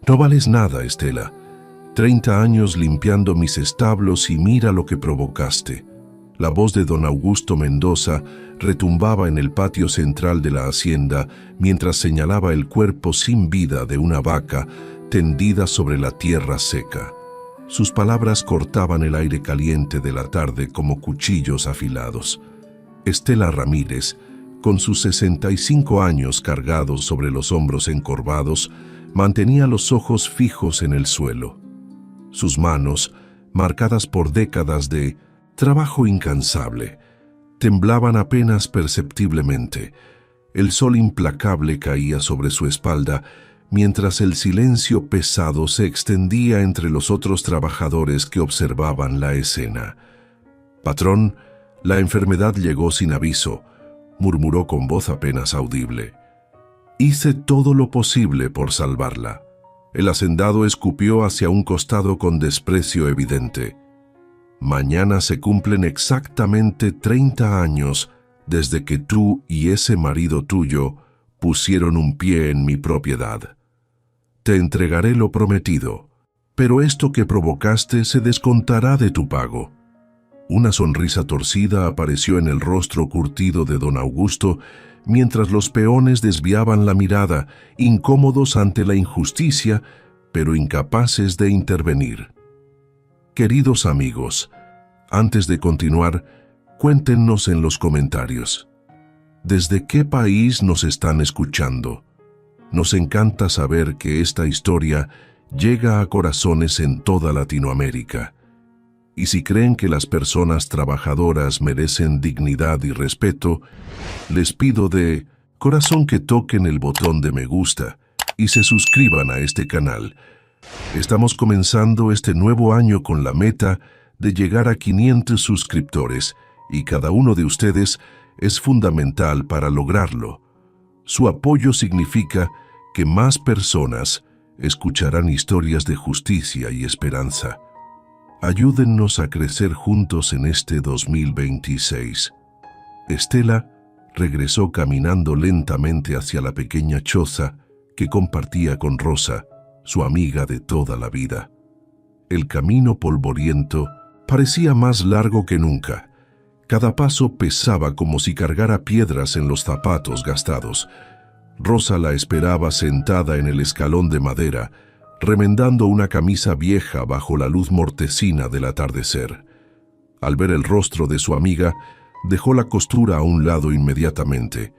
No vales nada, Estela. 30 años limpiando mis establos y mira lo que provocaste. La voz de don Augusto Mendoza retumbaba en el patio central de la hacienda mientras señalaba el cuerpo sin vida de una vaca tendida sobre la tierra seca. Sus palabras cortaban el aire caliente de la tarde como cuchillos afilados. Estela Ramírez, con sus 65 años cargados sobre los hombros encorvados, mantenía los ojos fijos en el suelo. Sus manos, marcadas por décadas de trabajo incansable, temblaban apenas perceptiblemente. El sol implacable caía sobre su espalda, mientras el silencio pesado se extendía entre los otros trabajadores que observaban la escena. «Patrón, la enfermedad llegó sin aviso», murmuró con voz apenas audible. «Hice todo lo posible por salvarla». El hacendado escupió hacia un costado con desprecio evidente. «Mañana se cumplen exactamente 30 años desde que tú y ese marido tuyo pusieron un pie en mi propiedad. Te entregaré lo prometido, pero esto que provocaste se descontará de tu pago». Una sonrisa torcida apareció en el rostro curtido de don Augusto, mientras los peones desviaban la mirada, incómodos ante la injusticia, pero incapaces de intervenir. Queridos amigos, antes de continuar, cuéntenos en los comentarios. ¿Desde qué país nos están escuchando? Nos encanta saber que esta historia llega a corazones en toda Latinoamérica. Y si creen que las personas trabajadoras merecen dignidad y respeto, les pido de corazón que toquen el botón de me gusta y se suscriban a este canal. Estamos comenzando este nuevo año con la meta de llegar a 500 suscriptores y cada uno de ustedes es fundamental para lograrlo. Su apoyo significa que más personas escucharán historias de justicia y esperanza. Ayúdennos a crecer juntos en este 2026. Estela regresó caminando lentamente hacia la pequeña choza que compartía con Rosa, su amiga de toda la vida. El camino polvoriento parecía más largo que nunca. Cada paso pesaba como si cargara piedras en los zapatos gastados. Rosa la esperaba sentada en el escalón de madera, remendando una camisa vieja bajo la luz mortecina del atardecer. Al ver el rostro de su amiga, dejó la costura a un lado inmediatamente.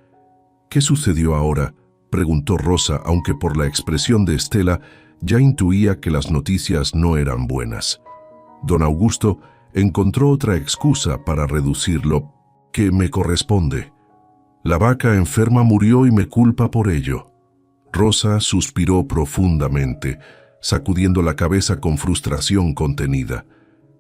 «¿Qué sucedió ahora?», preguntó Rosa, aunque por la expresión de Estela ya intuía que las noticias no eran buenas. Don Augusto encontró otra excusa para reducirlo. «¿Qué me corresponde? La vaca enferma murió y me culpa por ello». Rosa suspiró profundamente, sacudiendo la cabeza con frustración contenida.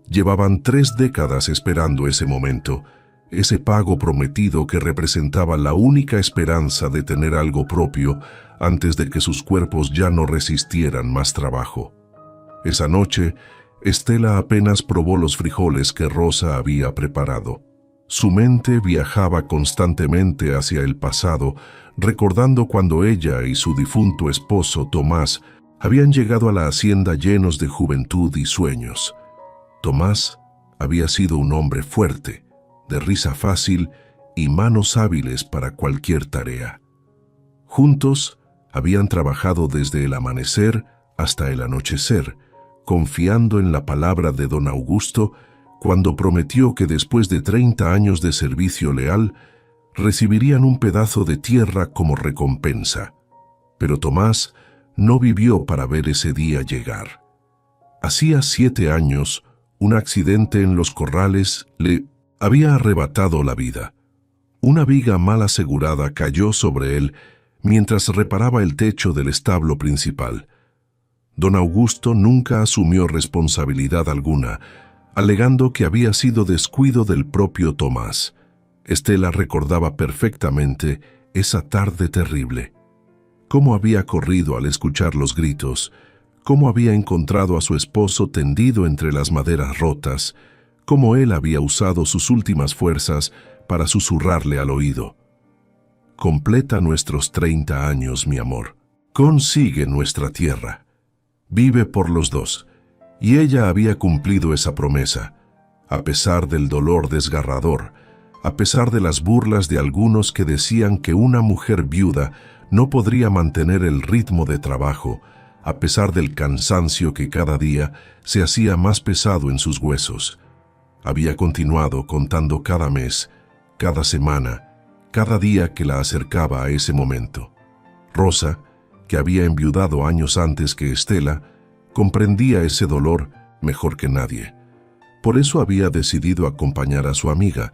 Llevaban 3 décadas esperando ese momento, ese pago prometido que representaba la única esperanza de tener algo propio antes de que sus cuerpos ya no resistieran más trabajo. Esa noche, Estela apenas probó los frijoles que Rosa había preparado. Su mente viajaba constantemente hacia el pasado, recordando cuando ella y su difunto esposo Tomás habían llegado a la hacienda llenos de juventud y sueños. Tomás había sido un hombre fuerte, de risa fácil y manos hábiles para cualquier tarea. Juntos habían trabajado desde el amanecer hasta el anochecer, confiando en la palabra de don Augusto cuando prometió que después de 30 años de servicio leal, recibirían un pedazo de tierra como recompensa. Pero Tomás no vivió para ver ese día llegar. Hacía 7 años, un accidente en los corrales le había arrebatado la vida. Una viga mal asegurada cayó sobre él mientras reparaba el techo del establo principal. Don Augusto nunca asumió responsabilidad alguna, alegando que había sido descuido del propio Tomás. Estela recordaba perfectamente esa tarde terrible. Cómo había corrido al escuchar los gritos, cómo había encontrado a su esposo tendido entre las maderas rotas, cómo él había usado sus últimas fuerzas para susurrarle al oído: «Completa nuestros 30 años, mi amor. Consigue nuestra tierra». Vive por los dos. Y ella había cumplido esa promesa, a pesar del dolor desgarrador, a pesar de las burlas de algunos que decían que una mujer viuda no podría mantener el ritmo de trabajo, a pesar del cansancio que cada día se hacía más pesado en sus huesos. Había continuado contando cada mes, cada semana, cada día que la acercaba a ese momento. Rosa, que había enviudado años antes que Estela, comprendía ese dolor mejor que nadie. Por eso había decidido acompañar a su amiga,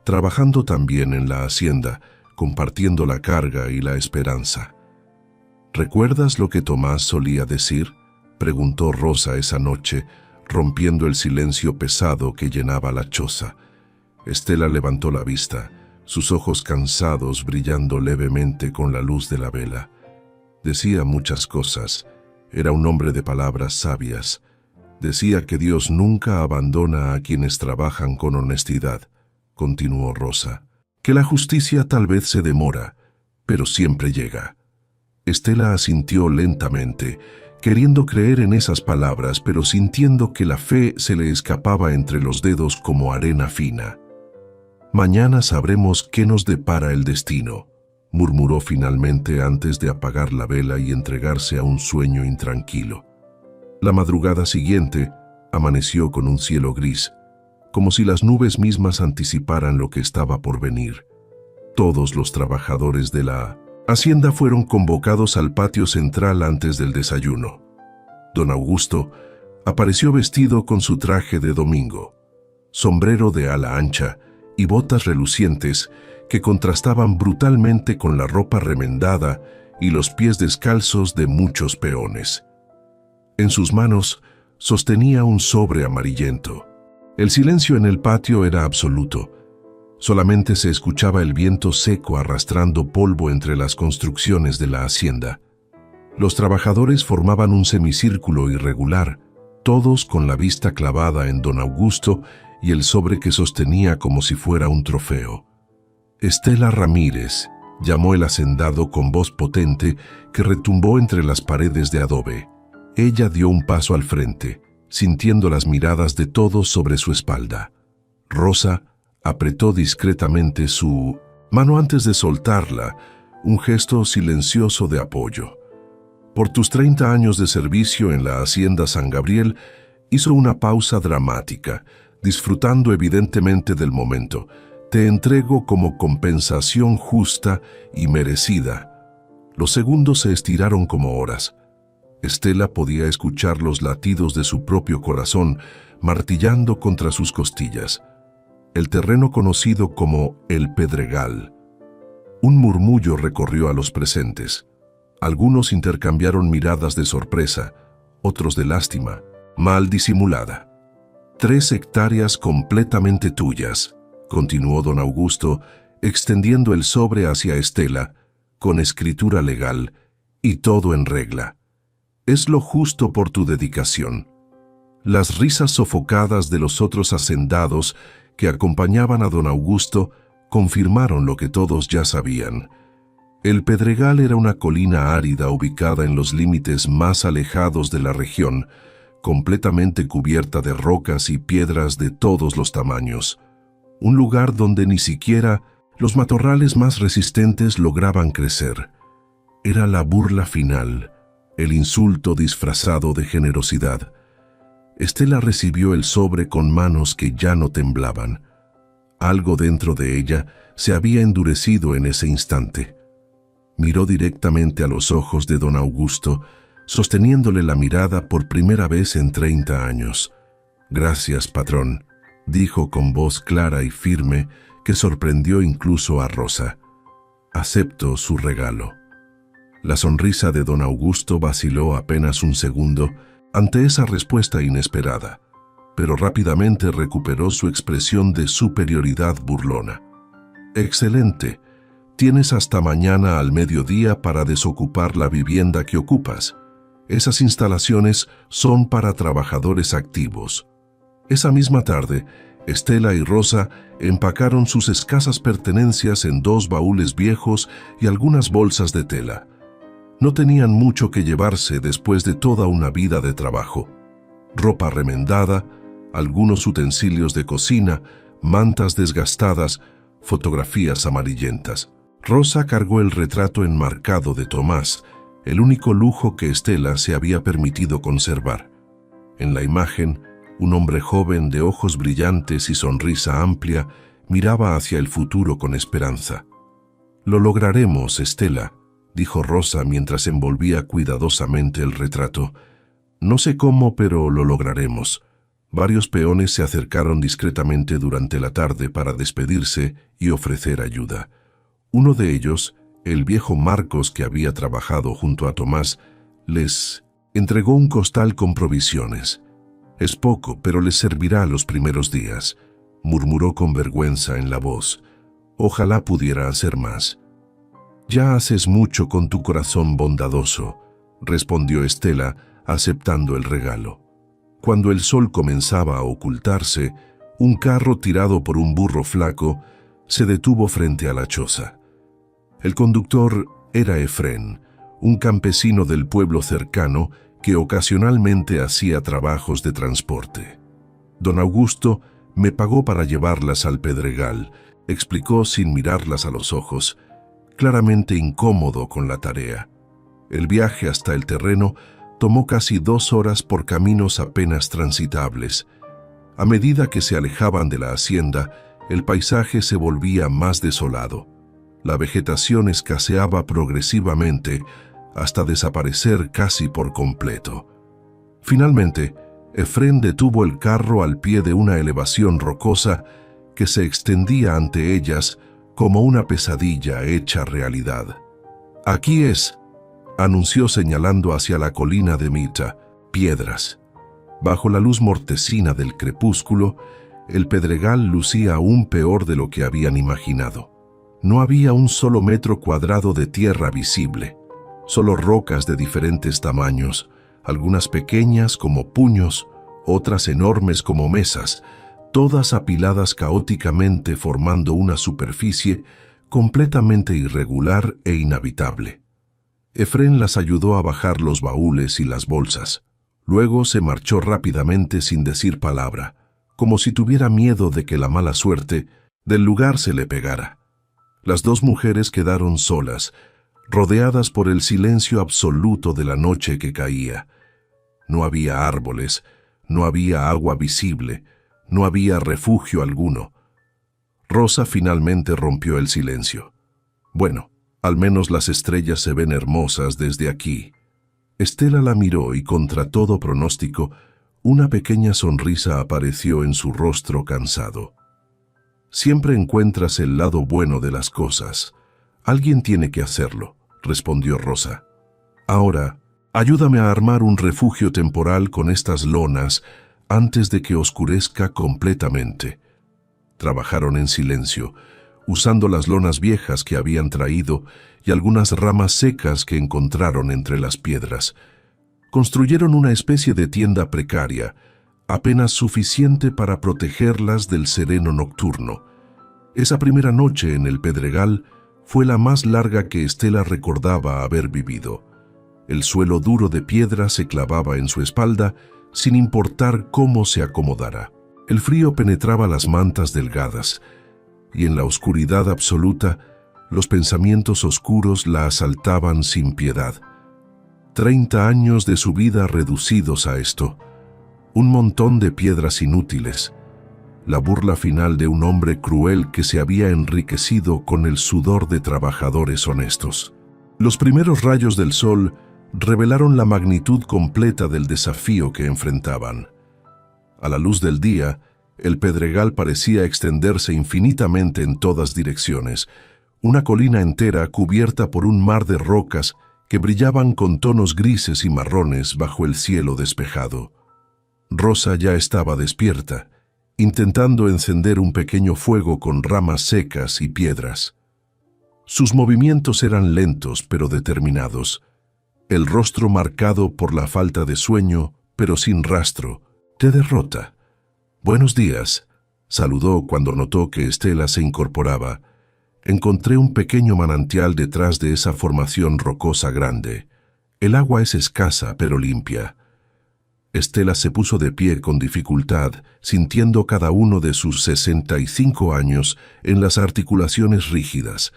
trabajando también en la hacienda, compartiendo la carga y la esperanza. ¿Recuerdas lo que Tomás solía decir?, preguntó Rosa esa noche, rompiendo el silencio pesado que llenaba la choza. Estela levantó la vista, sus ojos cansados brillando levemente con la luz de la vela. Decía muchas cosas, era un hombre de palabras sabias. Decía que Dios nunca abandona a quienes trabajan con honestidad, continuó Rosa, que la justicia tal vez se demora, pero siempre llega. Estela asintió lentamente, queriendo creer en esas palabras, pero sintiendo que la fe se le escapaba entre los dedos como arena fina. Mañana sabremos qué nos depara el destino, murmuró finalmente antes de apagar la vela y entregarse a un sueño intranquilo. La madrugada siguiente amaneció con un cielo gris, como si las nubes mismas anticiparan lo que estaba por venir. Todos los trabajadores de la hacienda fueron convocados al patio central antes del desayuno. Don Augusto apareció vestido con su traje de domingo, sombrero de ala ancha y botas relucientes que contrastaban brutalmente con la ropa remendada y los pies descalzos de muchos peones. En sus manos sostenía un sobre amarillento. El silencio en el patio era absoluto. Solamente se escuchaba el viento seco arrastrando polvo entre las construcciones de la hacienda. Los trabajadores formaban un semicírculo irregular, todos con la vista clavada en don Augusto y el sobre que sostenía como si fuera un trofeo. Estela Ramírez, llamó el hacendado con voz potente que retumbó entre las paredes de adobe. Ella dio un paso al frente, sintiendo las miradas de todos sobre su espalda. Rosa apretó discretamente su mano antes de soltarla, un gesto silencioso de apoyo. Por tus 30 años de servicio en la Hacienda San Gabriel, hizo una pausa dramática, disfrutando evidentemente del momento. Te entrego como compensación justa y merecida. Los segundos se estiraron como horas. Estela podía escuchar los latidos de su propio corazón martillando contra sus costillas. El terreno conocido como el Pedregal. Un murmullo recorrió a los presentes. Algunos intercambiaron miradas de sorpresa, otros de lástima, mal disimulada. 3 hectáreas completamente tuyas, continuó don Augusto, extendiendo el sobre hacia Estela, con escritura legal, y todo en regla. Es lo justo por tu dedicación. Las risas sofocadas de los otros hacendados que acompañaban a don Augusto confirmaron lo que todos ya sabían. El Pedregal era una colina árida ubicada en los límites más alejados de la región, completamente cubierta de rocas y piedras de todos los tamaños. Un lugar donde ni siquiera los matorrales más resistentes lograban crecer. Era la burla final, el insulto disfrazado de generosidad. Estela recibió el sobre con manos que ya no temblaban. Algo dentro de ella se había endurecido en ese instante. Miró directamente a los ojos de don Augusto, sosteniéndole la mirada por primera vez en 30 años. «Gracias, patrón», dijo con voz clara y firme que sorprendió incluso a Rosa. «Acepto su regalo». La sonrisa de don Augusto vaciló apenas un segundo ante esa respuesta inesperada, pero rápidamente recuperó su expresión de superioridad burlona. «Excelente. Tienes hasta mañana al mediodía para desocupar la vivienda que ocupas. Esas instalaciones son para trabajadores activos». Esa misma tarde, Estela y Rosa empacaron sus escasas pertenencias en 2 baúles viejos y algunas bolsas de tela. No tenían mucho que llevarse después de toda una vida de trabajo. Ropa remendada, algunos utensilios de cocina, mantas desgastadas, fotografías amarillentas. Rosa cargó el retrato enmarcado de Tomás, el único lujo que Estela se había permitido conservar. En la imagen, un hombre joven de ojos brillantes y sonrisa amplia miraba hacia el futuro con esperanza. «Lo lograremos, Estela», dijo Rosa mientras envolvía cuidadosamente el retrato. «No sé cómo, pero lo lograremos». Varios peones se acercaron discretamente durante la tarde para despedirse y ofrecer ayuda. Uno de ellos, el viejo Marcos que había trabajado junto a Tomás, les entregó un costal con provisiones. «Es poco, pero les servirá los primeros días», murmuró con vergüenza en la voz. «Ojalá pudiera hacer más». «Ya haces mucho con tu corazón bondadoso», respondió Estela, aceptando el regalo. Cuando el sol comenzaba a ocultarse, un carro tirado por un burro flaco se detuvo frente a la choza. El conductor era Efrén, un campesino del pueblo cercano que ocasionalmente hacía trabajos de transporte. «Don Augusto me pagó para llevarlas al Pedregal», explicó sin mirarlas a los ojos, claramente incómodo con la tarea. El viaje hasta el terreno tomó casi 2 horas por caminos apenas transitables. A medida que se alejaban de la hacienda, el paisaje se volvía más desolado. La vegetación escaseaba progresivamente hasta desaparecer casi por completo. Finalmente, Efrén detuvo el carro al pie de una elevación rocosa que se extendía ante ellas como una pesadilla hecha realidad. «Aquí es», anunció señalando hacia la colina de Mita, Piedras. Bajo la luz mortecina del crepúsculo, el pedregal lucía aún peor de lo que habían imaginado. No había un solo metro cuadrado de tierra visible, solo rocas de diferentes tamaños, algunas pequeñas como puños, otras enormes como mesas, todas apiladas caóticamente formando una superficie completamente irregular e inhabitable. Efrén las ayudó a bajar los baúles y las bolsas. Luego se marchó rápidamente sin decir palabra, como si tuviera miedo de que la mala suerte del lugar se le pegara. Las 2 mujeres quedaron solas, rodeadas por el silencio absoluto de la noche que caía. No había árboles, no había agua visible, no había refugio alguno. Rosa finalmente rompió el silencio. «Bueno, al menos las estrellas se ven hermosas desde aquí». Estela la miró y contra todo pronóstico, una pequeña sonrisa apareció en su rostro cansado. «Siempre encuentras el lado bueno de las cosas. Alguien tiene que hacerlo», respondió Rosa. «Ahora, ayúdame a armar un refugio temporal con estas lonas antes de que oscurezca completamente». Trabajaron en silencio, usando las lonas viejas que habían traído y algunas ramas secas que encontraron entre las piedras. Construyeron una especie de tienda precaria, apenas suficiente para protegerlas del sereno nocturno. Esa primera noche en el Pedregal fue la más larga que Estela recordaba haber vivido. El suelo duro de piedra se clavaba en su espalda sin importar cómo se acomodara. El frío penetraba las mantas delgadas, y en la oscuridad absoluta, los pensamientos oscuros la asaltaban sin piedad. 30 años de su vida reducidos a esto, un montón de piedras inútiles, la burla final de un hombre cruel que se había enriquecido con el sudor de trabajadores honestos. Los primeros rayos del sol revelaron la magnitud completa del desafío que enfrentaban. A la luz del día, el Pedregal parecía extenderse infinitamente en todas direcciones, una colina entera cubierta por un mar de rocas que brillaban con tonos grises y marrones bajo el cielo despejado. Rosa ya estaba despierta, intentando encender un pequeño fuego con ramas secas y piedras. Sus movimientos eran lentos pero determinados, el rostro marcado por la falta de sueño, pero sin rastro, de derrota. «Buenos días», saludó cuando notó que Estela se incorporaba. «Encontré un pequeño manantial detrás de esa formación rocosa grande». El agua es escasa pero limpia. Estela se puso de pie con dificultad, sintiendo cada uno de sus 65 años en las articulaciones rígidas.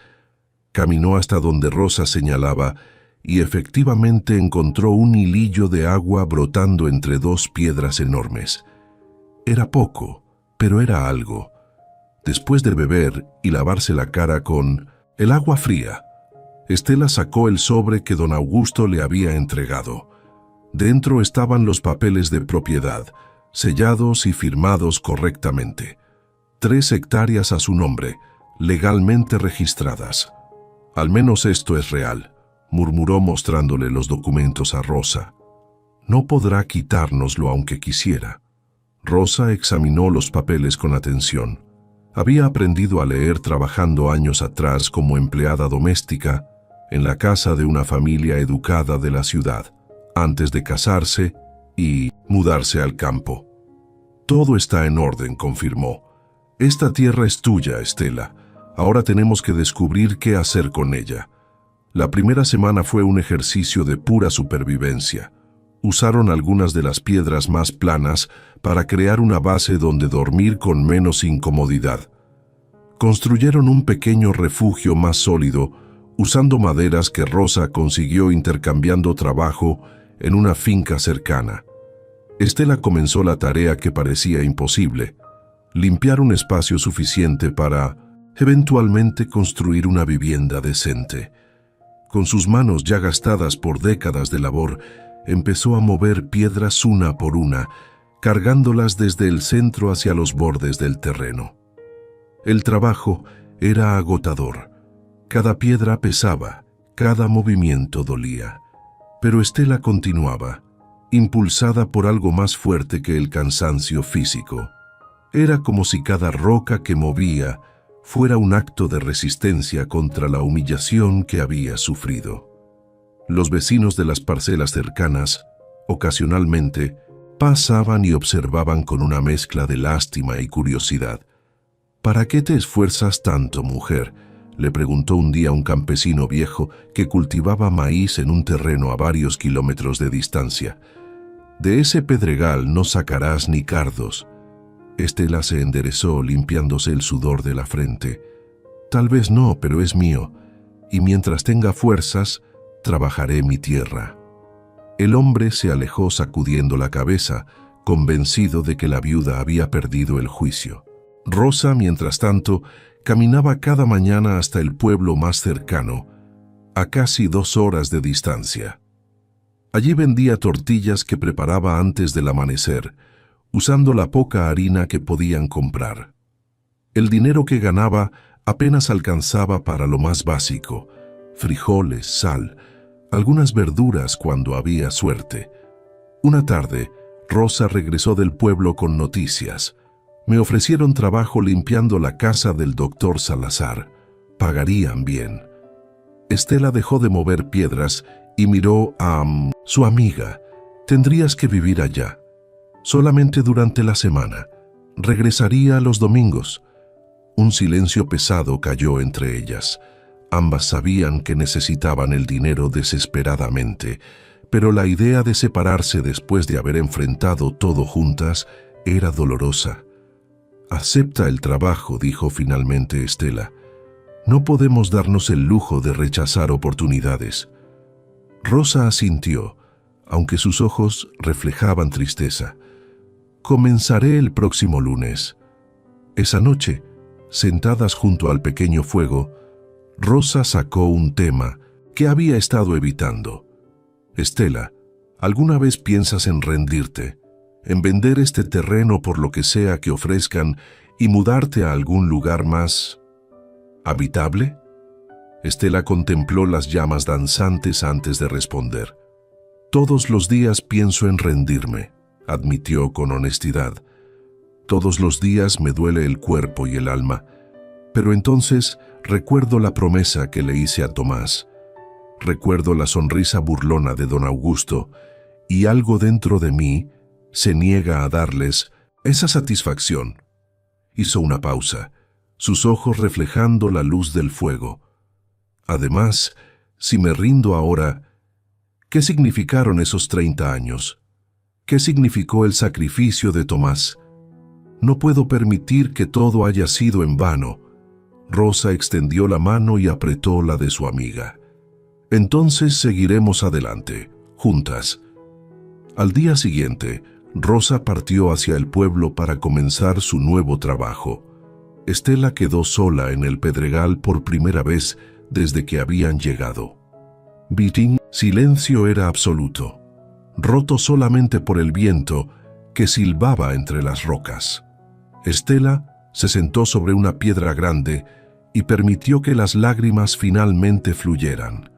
Caminó hasta donde Rosa señalaba y efectivamente encontró un hilillo de agua brotando entre dos piedras enormes. Era poco, pero era algo. Después de beber y lavarse la cara con el agua fría, Estela sacó el sobre que don Augusto le había entregado. Dentro estaban los papeles de propiedad, sellados y firmados correctamente. 3 hectáreas a su nombre, legalmente registradas. Al menos esto es real, murmuró mostrándole los documentos a Rosa. No podrá quitárnoslo aunque quisiera. Rosa examinó los papeles con atención. Había aprendido a leer trabajando años atrás como empleada doméstica en la casa de una familia educada de la ciudad, antes de casarse y mudarse al campo. Todo está en orden, confirmó. Esta tierra es tuya, Estela. Ahora tenemos que descubrir qué hacer con ella. La primera semana fue un ejercicio de pura supervivencia. Usaron algunas de las piedras más planas para crear una base donde dormir con menos incomodidad. Construyeron un pequeño refugio más sólido usando maderas que Rosa consiguió intercambiando trabajo en una finca cercana. Estela comenzó la tarea que parecía imposible: limpiar un espacio suficiente para, eventualmente, construir una vivienda decente. Con sus manos ya gastadas por décadas de labor, empezó a mover piedras una por una, cargándolas desde el centro hacia los bordes del terreno. El trabajo era agotador. Cada piedra pesaba, cada movimiento dolía. Pero Estela continuaba, impulsada por algo más fuerte que el cansancio físico. Era como si cada roca que movía fuera un acto de resistencia contra la humillación que había sufrido. Los vecinos de las parcelas cercanas, ocasionalmente, pasaban y observaban con una mezcla de lástima y curiosidad. «¿Para qué te esfuerzas tanto, mujer?», le preguntó un día un campesino viejo que cultivaba maíz en un terreno a varios kilómetros de distancia. «De ese pedregal no sacarás ni cardos». Estela se enderezó, limpiándose el sudor de la frente. «Tal vez no, pero es mío, y mientras tenga fuerzas, trabajaré mi tierra». El hombre se alejó sacudiendo la cabeza, convencido de que la viuda había perdido el juicio. Rosa, mientras tanto, caminaba cada mañana hasta el pueblo más cercano, a casi 2 horas de distancia. Allí vendía tortillas que preparaba antes del amanecer, usando la poca harina que podían comprar. El dinero que ganaba apenas alcanzaba para lo más básico: frijoles, sal, algunas verduras cuando había suerte. Una tarde, Rosa regresó del pueblo con noticias. «Me ofrecieron trabajo limpiando la casa del doctor Salazar. Pagarían bien». Estela dejó de mover piedras y miró a su amiga. «Tendrías que vivir allá. Solamente durante la semana. Regresaría los domingos». Un silencio pesado cayó entre ellas. Ambas sabían que necesitaban el dinero desesperadamente, pero la idea de separarse después de haber enfrentado todo juntas era dolorosa. «Acepta el trabajo», dijo finalmente Estela. «No podemos darnos el lujo de rechazar oportunidades». Rosa asintió, aunque sus ojos reflejaban tristeza. «Comenzaré el próximo lunes». Esa noche, sentadas junto al pequeño fuego, Rosa sacó un tema que había estado evitando. «Estela, ¿alguna vez piensas en rendirte, en vender este terreno por lo que sea que ofrezcan y mudarte a algún lugar más habitable?» Estela contempló las llamas danzantes antes de responder. «Todos los días pienso en rendirme», admitió con honestidad. «Todos los días me duele el cuerpo y el alma, pero entonces recuerdo la promesa que le hice a Tomás. Recuerdo la sonrisa burlona de don Augusto, y algo dentro de mí se niega a darles esa satisfacción». Hizo una pausa, sus ojos reflejando la luz del fuego. «Además, si me rindo ahora, ¿Qué significaron esos 30 años? ¿Qué significó el sacrificio de Tomás? No puedo permitir que todo haya sido en vano. Rosa extendió la mano y apretó la de su amiga. Entonces seguiremos adelante, juntas. Al día siguiente, Rosa partió hacia el pueblo para comenzar su nuevo trabajo. Estela quedó sola en el pedregal por primera vez desde que habían llegado. Silencio era absoluto, roto solamente por el viento que silbaba entre las rocas. Estela se sentó sobre una piedra grande y permitió que las lágrimas finalmente fluyeran,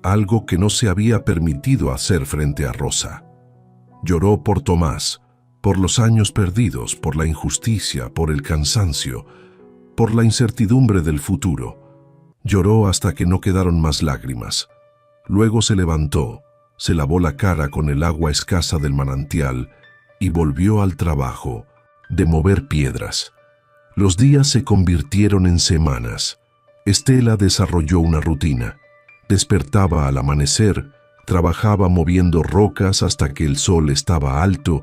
algo que no se había permitido hacer frente a Rosa. Lloró por Tomás, por los años perdidos, por la injusticia, por el cansancio, por la incertidumbre del futuro. Lloró hasta que no quedaron más lágrimas. Luego se levantó, se lavó la cara con el agua escasa del manantial y volvió al trabajo de mover piedras. Los días se convirtieron en semanas. Estela desarrolló una rutina. Despertaba al amanecer, trabajaba moviendo rocas hasta que el sol estaba alto,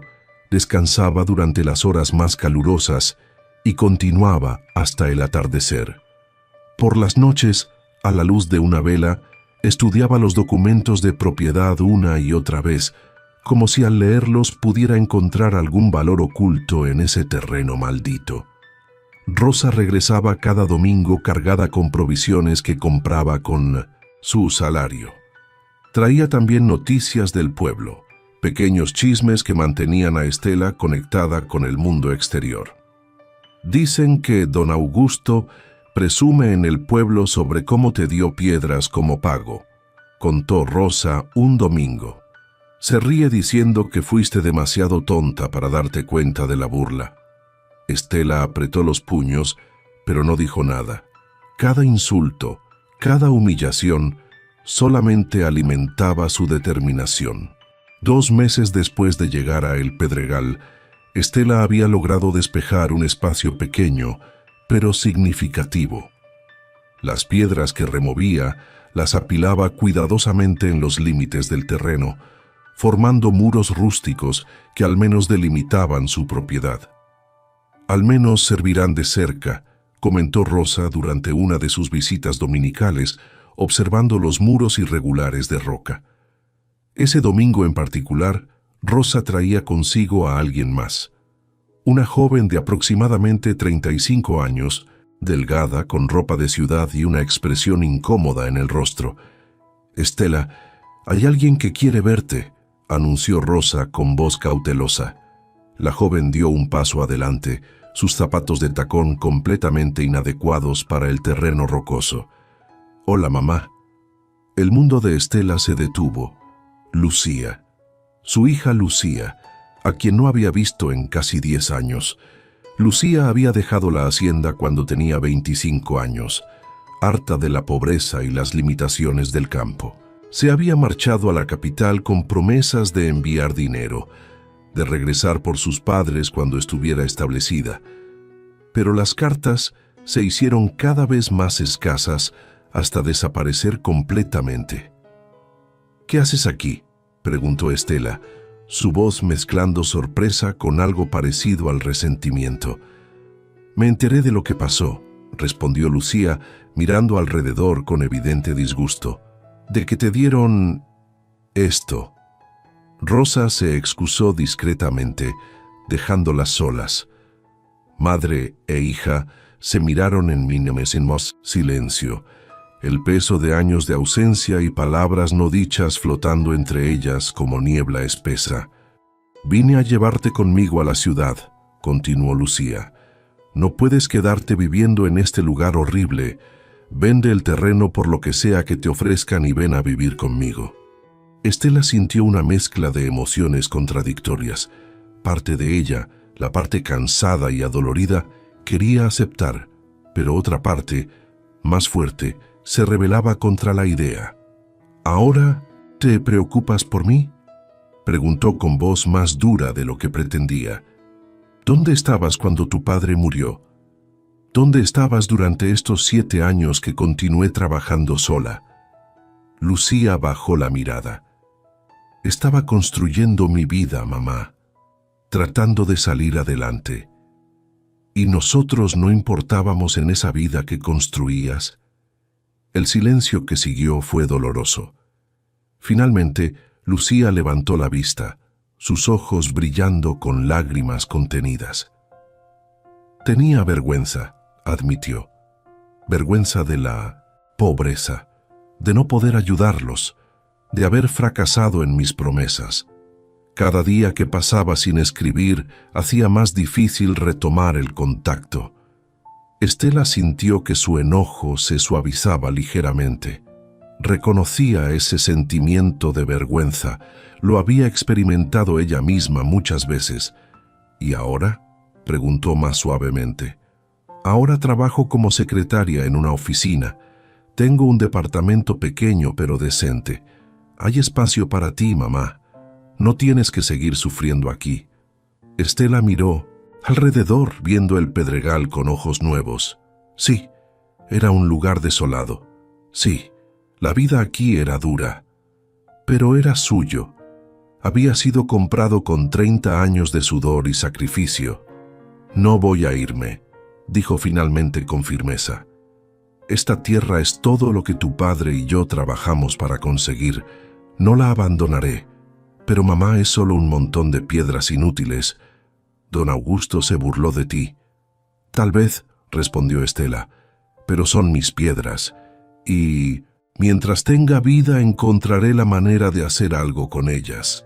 descansaba durante las horas más calurosas y continuaba hasta el atardecer. Por las noches, a la luz de una vela, estudiaba los documentos de propiedad una y otra vez, como si al leerlos pudiera encontrar algún valor oculto en ese terreno maldito. Rosa regresaba cada domingo cargada con provisiones que compraba con su salario. Traía también noticias del pueblo, pequeños chismes que mantenían a Estela conectada con el mundo exterior. Dicen que don Augusto presume en el pueblo sobre cómo te dio piedras como pago, contó Rosa un domingo. Se ríe diciendo que fuiste demasiado tonta para darte cuenta de la burla. Estela apretó los puños, pero no dijo nada. Cada insulto, cada humillación, solamente alimentaba su determinación. 2 meses después de llegar a El Pedregal, Estela había logrado despejar un espacio pequeño, pero significativo. Las piedras que removía las apilaba cuidadosamente en los límites del terreno, formando muros rústicos que al menos delimitaban su propiedad. Al menos servirán de cerca, comentó Rosa durante una de sus visitas dominicales, observando los muros irregulares de roca. Ese domingo en particular, Rosa traía consigo a alguien más. Una joven de aproximadamente 35 años, delgada, con ropa de ciudad y una expresión incómoda en el rostro. «Estela, hay alguien que quiere verte», anunció Rosa con voz cautelosa. La joven dio un paso adelante, sus zapatos de tacón completamente inadecuados para el terreno rocoso. «Hola, mamá». El mundo de Estela se detuvo. Lucía. Su hija Lucía, a quien no había visto en casi 10 años. Lucía había dejado la hacienda cuando tenía 25 años, harta de la pobreza y las limitaciones del campo. Se había marchado a la capital con promesas de enviar dinero, de regresar por sus padres cuando estuviera establecida. Pero las cartas se hicieron cada vez más escasas hasta desaparecer completamente. «¿Qué haces aquí?», preguntó Estela, su voz mezclando sorpresa con algo parecido al resentimiento. «Me enteré de lo que pasó», respondió Lucía, mirando alrededor con evidente disgusto. «¿De que te dieron esto?». Rosa se excusó discretamente, dejándolas solas. Madre e hija se miraron en mínimo silencio, el peso de años de ausencia y palabras no dichas flotando entre ellas como niebla espesa. «Vine a llevarte conmigo a la ciudad», continuó Lucía. «No puedes quedarte viviendo en este lugar horrible. Vende el terreno por lo que sea que te ofrezcan y ven a vivir conmigo». Estela sintió una mezcla de emociones contradictorias. Parte de ella, la parte cansada y adolorida, quería aceptar, pero otra parte, más fuerte, se rebelaba contra la idea. «¿Ahora te preocupas por mí?», preguntó con voz más dura de lo que pretendía. «¿Dónde estabas cuando tu padre murió? ¿Dónde estabas durante estos 7 años que continué trabajando sola?». Lucía bajó la mirada. Estaba construyendo mi vida, mamá, tratando de salir adelante. ¿Y nosotros no importábamos en esa vida que construías? El silencio que siguió fue doloroso. Finalmente, Lucía levantó la vista, sus ojos brillando con lágrimas contenidas. Tenía vergüenza, admitió. Vergüenza de la pobreza, de no poder ayudarlos, de haber fracasado en mis promesas. Cada día que pasaba sin escribir hacía más difícil retomar el contacto. Estela sintió que su enojo se suavizaba ligeramente. Reconocía ese sentimiento de vergüenza, lo había experimentado ella misma muchas veces. ¿Y ahora?, preguntó más suavemente. Ahora trabajo como secretaria en una oficina. Tengo un departamento pequeño pero decente. Hay espacio para ti, mamá. No tienes que seguir sufriendo aquí. Estela miró alrededor viendo el pedregal con ojos nuevos. Sí, era un lugar desolado. Sí, la vida aquí era dura. Pero era suyo. Había sido comprado con 30 años de sudor y sacrificio. No voy a irme, dijo finalmente con firmeza. Esta tierra es todo lo que tu padre y yo trabajamos para conseguir. No la abandonaré. Pero mamá es solo un montón de piedras inútiles. Don Augusto se burló de ti. Tal vez, respondió Estela, pero son mis piedras. Y mientras tenga vida encontraré la manera de hacer algo con ellas.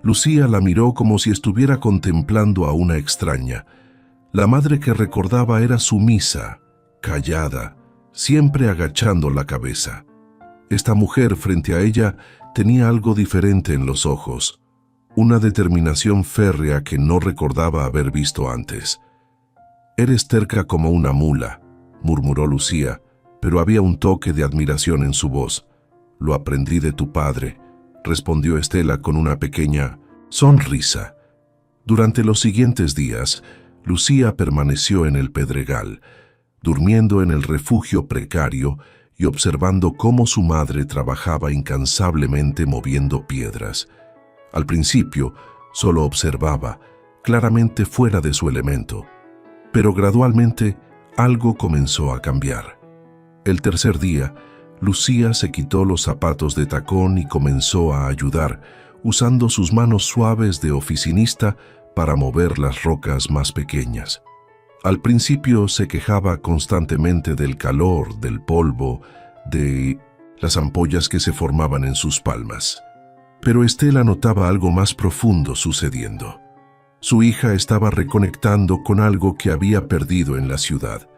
Lucía la miró como si estuviera contemplando a una extraña. La madre que recordaba era sumisa, callada, siempre agachando la cabeza. Esta mujer frente a ella tenía algo diferente en los ojos, una determinación férrea que no recordaba haber visto antes. «Eres terca como una mula», murmuró Lucía, pero había un toque de admiración en su voz. «Lo aprendí de tu padre», respondió Estela con una pequeña sonrisa. Durante los siguientes días, Lucía permaneció en el pedregal, durmiendo en el refugio precario y observando cómo su madre trabajaba incansablemente moviendo piedras. Al principio, solo observaba, claramente fuera de su elemento. Pero gradualmente, algo comenzó a cambiar. El tercer día, Lucía se quitó los zapatos de tacón y comenzó a ayudar, usando sus manos suaves de oficinista para mover las rocas más pequeñas. Al principio se quejaba constantemente del calor, del polvo, de las ampollas que se formaban en sus palmas. Pero Estela notaba algo más profundo sucediendo. Su hija estaba reconectando con algo que había perdido en la ciudad,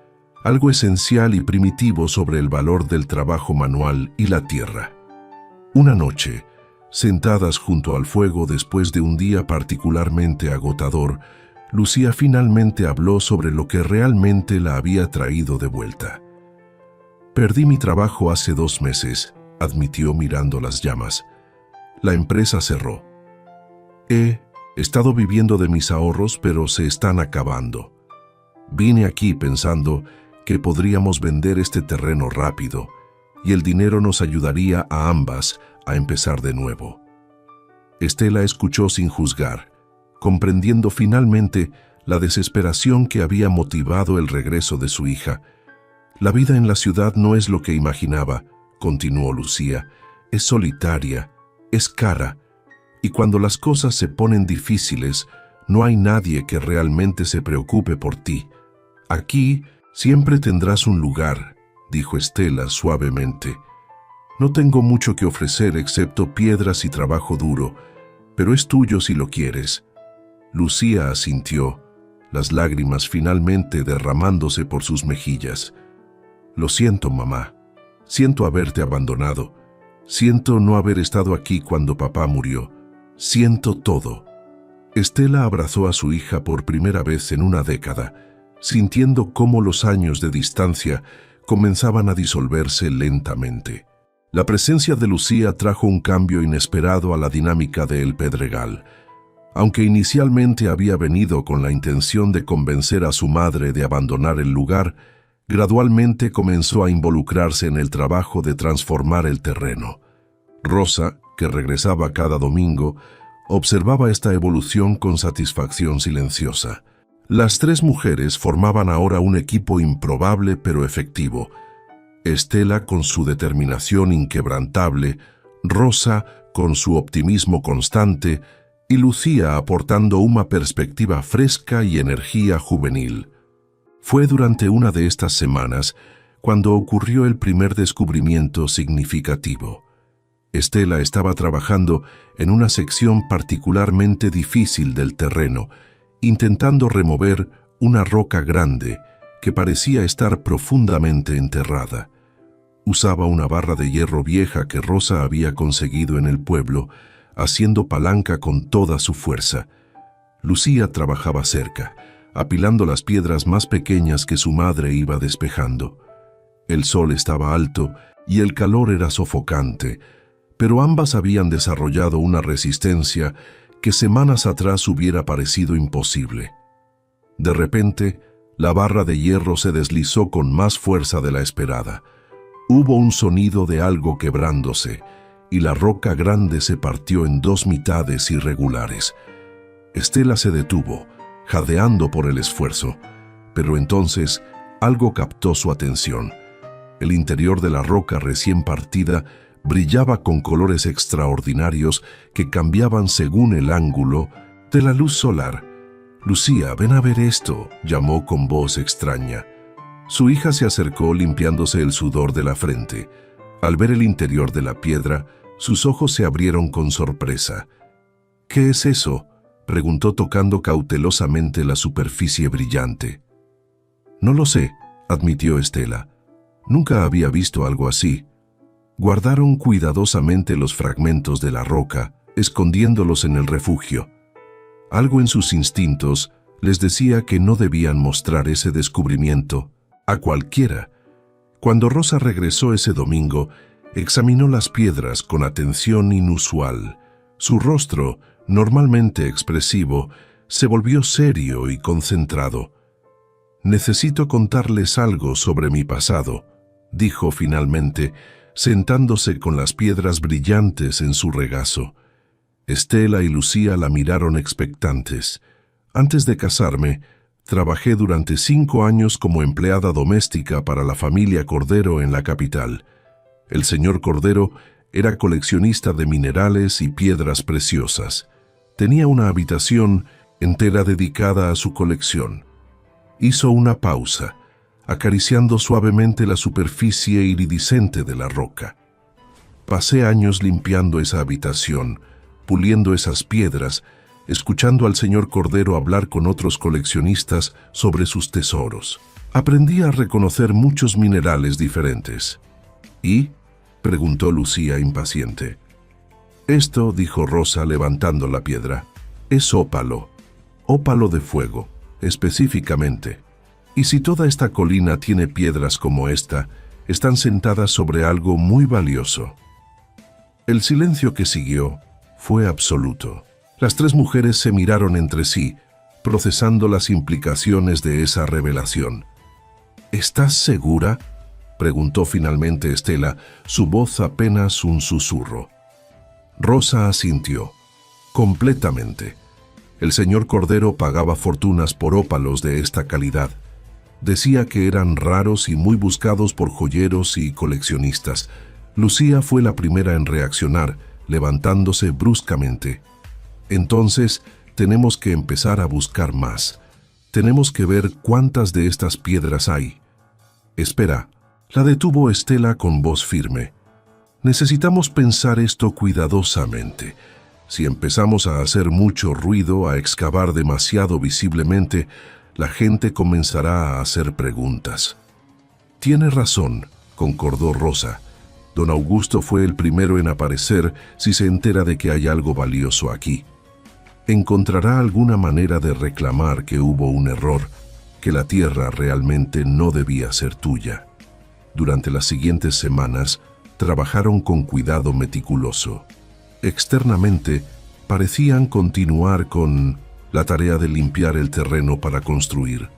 algo esencial y primitivo sobre el valor del trabajo manual y la tierra. Una noche, sentadas junto al fuego después de un día particularmente agotador, Lucía finalmente habló sobre lo que realmente la había traído de vuelta. «Perdí mi trabajo hace 2 meses», admitió mirando las llamas. «La empresa cerró. He estado viviendo de mis ahorros, pero se están acabando. Vine aquí pensando que podríamos vender este terreno rápido y el dinero nos ayudaría a ambas a empezar de nuevo». Estela escuchó sin juzgar, comprendiendo finalmente la desesperación que había motivado el regreso de su hija. «La vida en la ciudad no es lo que imaginaba», continuó Lucía. «Es solitaria, es cara, y cuando las cosas se ponen difíciles, no hay nadie que realmente se preocupe por ti. Aquí siempre tendrás un lugar», dijo Estela suavemente. «No tengo mucho que ofrecer excepto piedras y trabajo duro, pero es tuyo si lo quieres». Lucía asintió, las lágrimas finalmente derramándose por sus mejillas. «Lo siento, mamá. Siento haberte abandonado. Siento no haber estado aquí cuando papá murió. Siento todo». Estela abrazó a su hija por primera vez en una década, sintiendo cómo los años de distancia comenzaban a disolverse lentamente. La presencia de Lucía trajo un cambio inesperado a la dinámica de El Pedregal. Aunque inicialmente había venido con la intención de convencer a su madre de abandonar el lugar, gradualmente comenzó a involucrarse en el trabajo de transformar el terreno. Rosa, que regresaba cada domingo, observaba esta evolución con satisfacción silenciosa. Las tres mujeres formaban ahora un equipo improbable pero efectivo. Estela con su determinación inquebrantable, Rosa con su optimismo constante y Lucía aportando una perspectiva fresca y energía juvenil. Fue durante una de estas semanas cuando ocurrió el primer descubrimiento significativo. Estela estaba trabajando en una sección particularmente difícil del terreno, intentando remover una roca grande que parecía estar profundamente enterrada. Usaba una barra de hierro vieja que Rosa había conseguido en el pueblo, haciendo palanca con toda su fuerza. Lucía trabajaba cerca, apilando las piedras más pequeñas que su madre iba despejando. El sol estaba alto y el calor era sofocante, pero ambas habían desarrollado una resistencia que semanas atrás hubiera parecido imposible. De repente, la barra de hierro se deslizó con más fuerza de la esperada. Hubo un sonido de algo quebrándose, y la roca grande se partió en dos mitades irregulares. Estela se detuvo, jadeando por el esfuerzo, pero entonces algo captó su atención. El interior de la roca recién partida brillaba con colores extraordinarios que cambiaban según el ángulo de la luz solar. «Lucía, ven a ver esto», llamó con voz extraña. Su hija se acercó limpiándose el sudor de la frente. Al ver el interior de la piedra, sus ojos se abrieron con sorpresa. «¿Qué es eso?», preguntó tocando cautelosamente la superficie brillante. «No lo sé», admitió Estela. «Nunca había visto algo así». Guardaron cuidadosamente los fragmentos de la roca, escondiéndolos en el refugio. Algo en sus instintos les decía que no debían mostrar ese descubrimiento a cualquiera. Cuando Rosa regresó ese domingo, examinó las piedras con atención inusual. Su rostro, normalmente expresivo, se volvió serio y concentrado. «Necesito contarles algo sobre mi pasado», dijo finalmente, sentándose con las piedras brillantes en su regazo. Estela y Lucía la miraron expectantes. «Antes de casarme, trabajé durante 5 años como empleada doméstica para la familia Cordero en la capital. El señor Cordero era coleccionista de minerales y piedras preciosas. Tenía una habitación entera dedicada a su colección». Hizo una pausa, acariciando suavemente la superficie iridiscente de la roca. «Pasé años limpiando esa habitación, puliendo esas piedras, escuchando al señor Cordero hablar con otros coleccionistas sobre sus tesoros. Aprendí a reconocer muchos minerales diferentes». «¿Y?», preguntó Lucía impaciente. «Esto», dijo Rosa levantando la piedra, «es ópalo de fuego, específicamente. Y si toda esta colina tiene piedras como esta, están sentadas sobre algo muy valioso». El silencio que siguió fue absoluto. Las tres mujeres se miraron entre sí, procesando las implicaciones de esa revelación. «¿Estás segura?», preguntó finalmente Estela, su voz apenas un susurro. Rosa asintió. «Completamente. El señor Cordero pagaba fortunas por ópalos de esta calidad. Decía que eran raros y muy buscados por joyeros y coleccionistas». Lucía fue la primera en reaccionar, levantándose bruscamente. «Entonces, tenemos que empezar a buscar más. Tenemos que ver cuántas de estas piedras hay». «Espera», la detuvo Estela con voz firme. «Necesitamos pensar esto cuidadosamente. Si empezamos a hacer mucho ruido, a excavar demasiado visiblemente, la gente comenzará a hacer preguntas». «Tiene razón», concordó Rosa. «Don Augusto fue el primero en aparecer si se entera de que hay algo valioso aquí. Encontrará alguna manera de reclamar que hubo un error, que la tierra realmente no debía ser tuya». Durante las siguientes semanas, trabajaron con cuidado meticuloso. Externamente, parecían continuar con la tarea de limpiar el terreno para construir,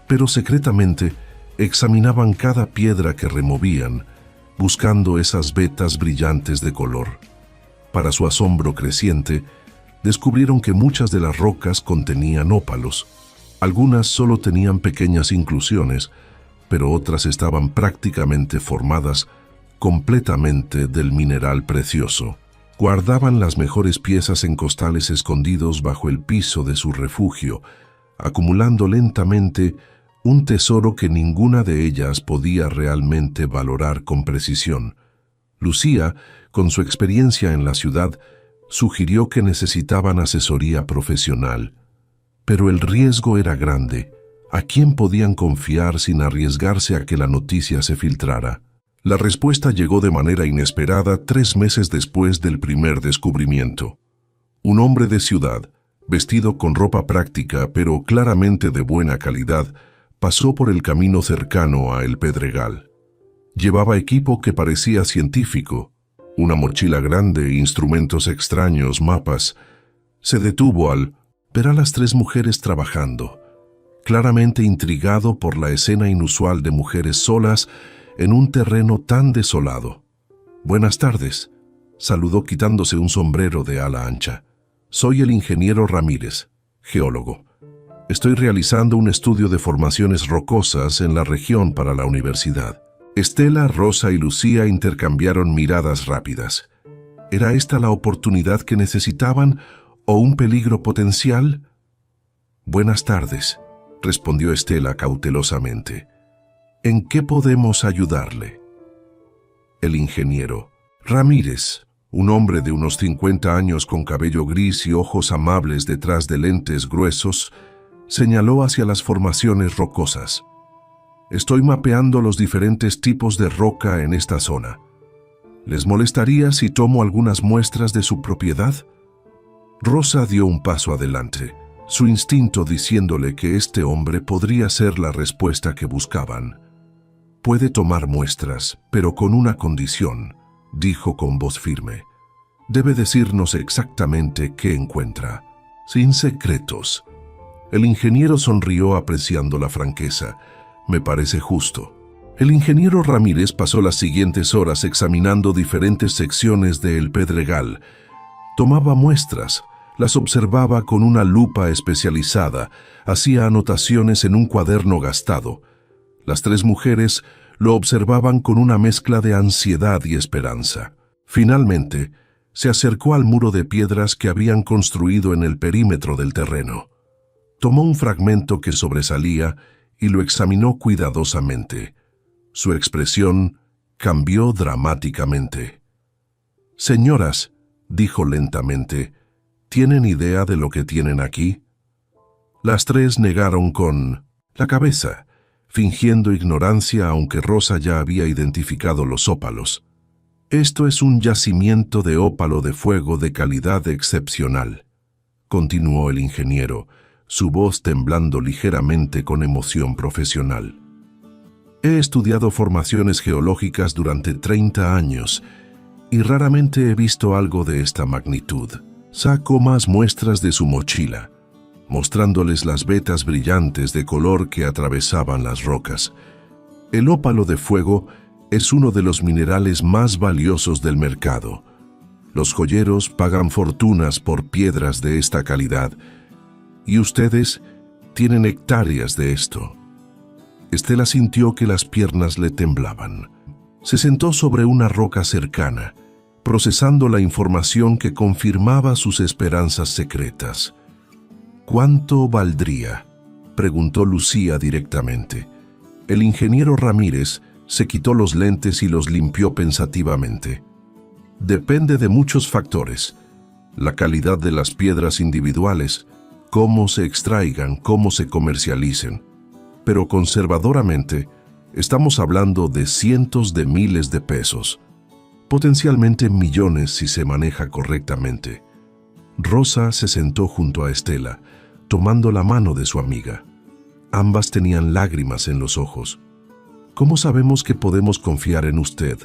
pero secretamente examinaban cada piedra que removían, buscando esas vetas brillantes de color. Para su asombro creciente, descubrieron que muchas de las rocas contenían ópalos. Algunas solo tenían pequeñas inclusiones, pero otras estaban prácticamente formadas completamente del mineral precioso. Guardaban las mejores piezas en costales escondidos bajo el piso de su refugio, acumulando lentamente un tesoro que ninguna de ellas podía realmente valorar con precisión. Lucía, con su experiencia en la ciudad, sugirió que necesitaban asesoría profesional. Pero el riesgo era grande. ¿A quién podían confiar sin arriesgarse a que la noticia se filtrara? La respuesta llegó de manera inesperada 3 meses después del primer descubrimiento. Un hombre de ciudad, vestido con ropa práctica pero claramente de buena calidad, pasó por el camino cercano a El Pedregal. Llevaba equipo que parecía científico, una mochila grande, instrumentos extraños, mapas. Se detuvo al ver a las 3 mujeres trabajando, claramente intrigado por la escena inusual de mujeres solas en un terreno tan desolado. «Buenas tardes», saludó quitándose un sombrero de ala ancha. «Soy el ingeniero Ramírez, geólogo. Estoy realizando un estudio de formaciones rocosas en la región para la universidad». Estela, Rosa y Lucía intercambiaron miradas rápidas. ¿Era esta la oportunidad que necesitaban o un peligro potencial? «Buenas tardes», respondió Estela cautelosamente. «¿En qué podemos ayudarle?» El ingeniero Ramírez, un hombre de unos 50 años con cabello gris y ojos amables detrás de lentes gruesos, señaló hacia las formaciones rocosas. «Estoy mapeando los diferentes tipos de roca en esta zona. ¿Les molestaría si tomo algunas muestras de su propiedad?» Rosa dio un paso adelante, su instinto diciéndole que este hombre podría ser la respuesta que buscaban. «Puede tomar muestras, pero con una condición», dijo con voz firme. «Debe decirnos exactamente qué encuentra, sin secretos». El ingeniero sonrió apreciando la franqueza. «Me parece justo». El ingeniero Ramírez pasó las siguientes horas examinando diferentes secciones de El Pedregal. Tomaba muestras, las observaba con una lupa especializada, hacía anotaciones en un cuaderno gastado. Las 3 mujeres lo observaban con una mezcla de ansiedad y esperanza. Finalmente, se acercó al muro de piedras que habían construido en el perímetro del terreno. Tomó un fragmento que sobresalía y lo examinó cuidadosamente. Su expresión cambió dramáticamente. «Señoras», dijo lentamente, «¿tienen idea de lo que tienen aquí?» Las 3 negaron con la cabeza, fingiendo ignorancia, aunque Rosa ya había identificado los ópalos. «Esto es un yacimiento de ópalo de fuego de calidad excepcional», continuó el ingeniero, su voz temblando ligeramente con emoción profesional. «He estudiado formaciones geológicas durante 30 años y raramente he visto algo de esta magnitud». Sacó más muestras de su mochila, mostrándoles las vetas brillantes de color que atravesaban las rocas. El ópalo de fuego es uno de los minerales más valiosos del mercado. Los joyeros pagan fortunas por piedras de esta calidad, y ustedes tienen hectáreas de esto. Estela sintió que las piernas le temblaban. Se sentó sobre una roca cercana, procesando la información que confirmaba sus esperanzas secretas. «¿Cuánto valdría?», preguntó Lucía directamente. El ingeniero Ramírez se quitó los lentes y los limpió pensativamente. «Depende de muchos factores: la calidad de las piedras individuales, cómo se extraigan, cómo se comercialicen. Pero conservadoramente, estamos hablando de cientos de miles de pesos, potencialmente millones si se maneja correctamente». Rosa se sentó junto a Estela, tomando la mano de su amiga. Ambas tenían lágrimas en los ojos. «¿Cómo sabemos que podemos confiar en usted?»,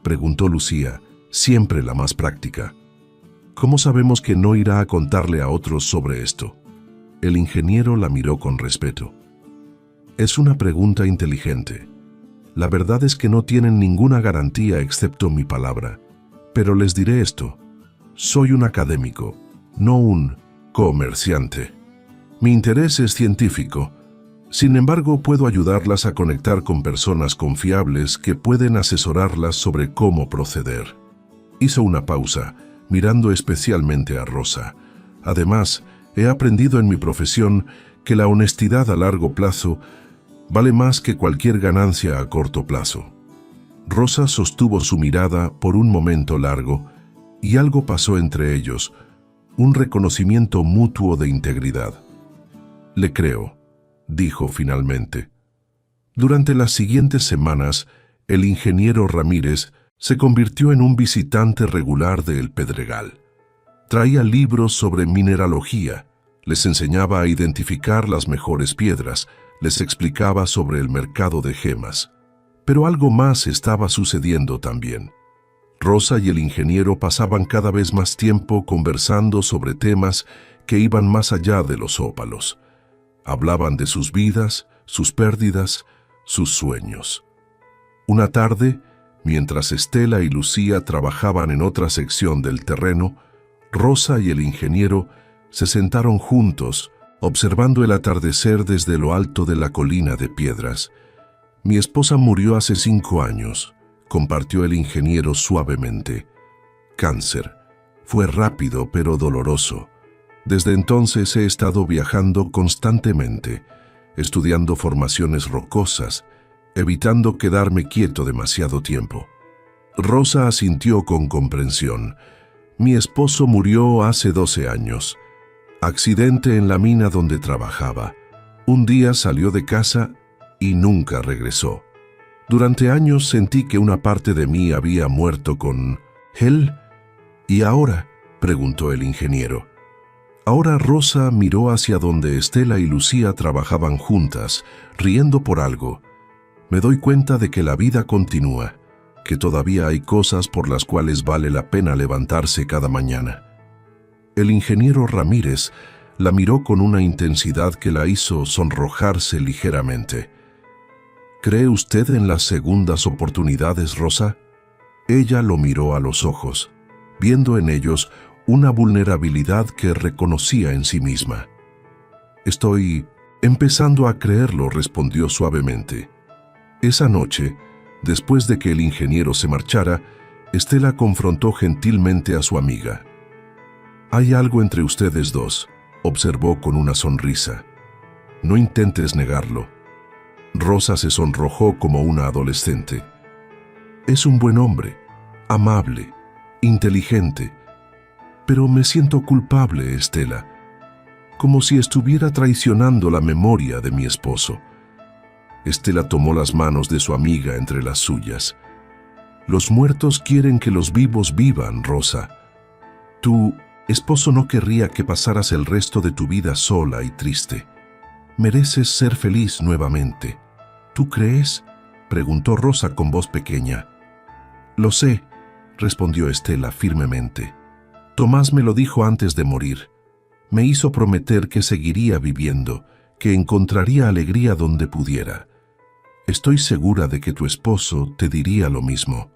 preguntó Lucía, siempre la más práctica. «¿Cómo sabemos que no irá a contarle a otros sobre esto?». El ingeniero la miró con respeto. «Es una pregunta inteligente. La verdad es que no tienen ninguna garantía excepto mi palabra. Pero les diré esto: Soy un académico, no un comerciante. Mi interés es científico. Sin embargo, puedo ayudarlas a conectar con personas confiables que pueden asesorarlas sobre cómo proceder. Hizo una pausa, mirando especialmente a Rosa. Además, he aprendido en mi profesión que la honestidad a largo plazo vale más que cualquier ganancia a corto plazo. Rosa sostuvo su mirada por un momento largo y algo pasó entre ellos, un reconocimiento mutuo de integridad. «Le creo», dijo finalmente. Durante las siguientes semanas, el ingeniero Ramírez se convirtió en un visitante regular de El Pedregal. Traía libros sobre mineralogía, les enseñaba a identificar las mejores piedras, les explicaba sobre el mercado de gemas. Pero algo más estaba sucediendo también. Rosa y el ingeniero pasaban cada vez más tiempo conversando sobre temas que iban más allá de los ópalos. Hablaban de sus vidas, sus pérdidas, sus sueños. Una tarde, mientras Estela y Lucía trabajaban en otra sección del terreno, Rosa y el ingeniero se sentaron juntos, observando el atardecer desde lo alto de la colina de piedras. «Mi esposa murió hace 5 años», compartió el ingeniero suavemente. «Cáncer. Fue rápido pero doloroso. Desde entonces he estado viajando constantemente, estudiando formaciones rocosas, evitando quedarme quieto demasiado tiempo». Rosa asintió con comprensión. «Mi esposo murió hace 12 años. Accidente en la mina donde trabajaba. Un día salió de casa y nunca regresó. Durante años sentí que una parte de mí había muerto con él». «¿Y ahora?», preguntó el ingeniero. Ahora Rosa miró hacia donde Estela y Lucía trabajaban juntas, riendo por algo. «Me doy cuenta de que la vida continúa, que todavía hay cosas por las cuales vale la pena levantarse cada mañana». El ingeniero Ramírez la miró con una intensidad que la hizo sonrojarse ligeramente. «¿Cree usted en las segundas oportunidades, Rosa?». Ella lo miró a los ojos, viendo en ellos una vulnerabilidad que reconocía en sí misma. «Estoy empezando a creerlo», respondió suavemente. Esa noche, después de que el ingeniero se marchara, Estela confrontó gentilmente a su amiga. «Hay algo entre ustedes dos», observó con una sonrisa. «No intentes negarlo». Rosa se sonrojó como una adolescente. «Es un buen hombre, amable, inteligente, pero me siento culpable, Estela, como si estuviera traicionando la memoria de mi esposo». Estela tomó las manos de su amiga entre las suyas. «Los muertos quieren que los vivos vivan, Rosa. Tu esposo no querría que pasaras el resto de tu vida sola y triste. Mereces ser feliz nuevamente. ¿Tú crees?», preguntó Rosa con voz pequeña. «Lo sé», respondió Estela firmemente. «Tomás me lo dijo antes de morir. Me hizo prometer que seguiría viviendo, que encontraría alegría donde pudiera. Estoy segura de que tu esposo te diría lo mismo».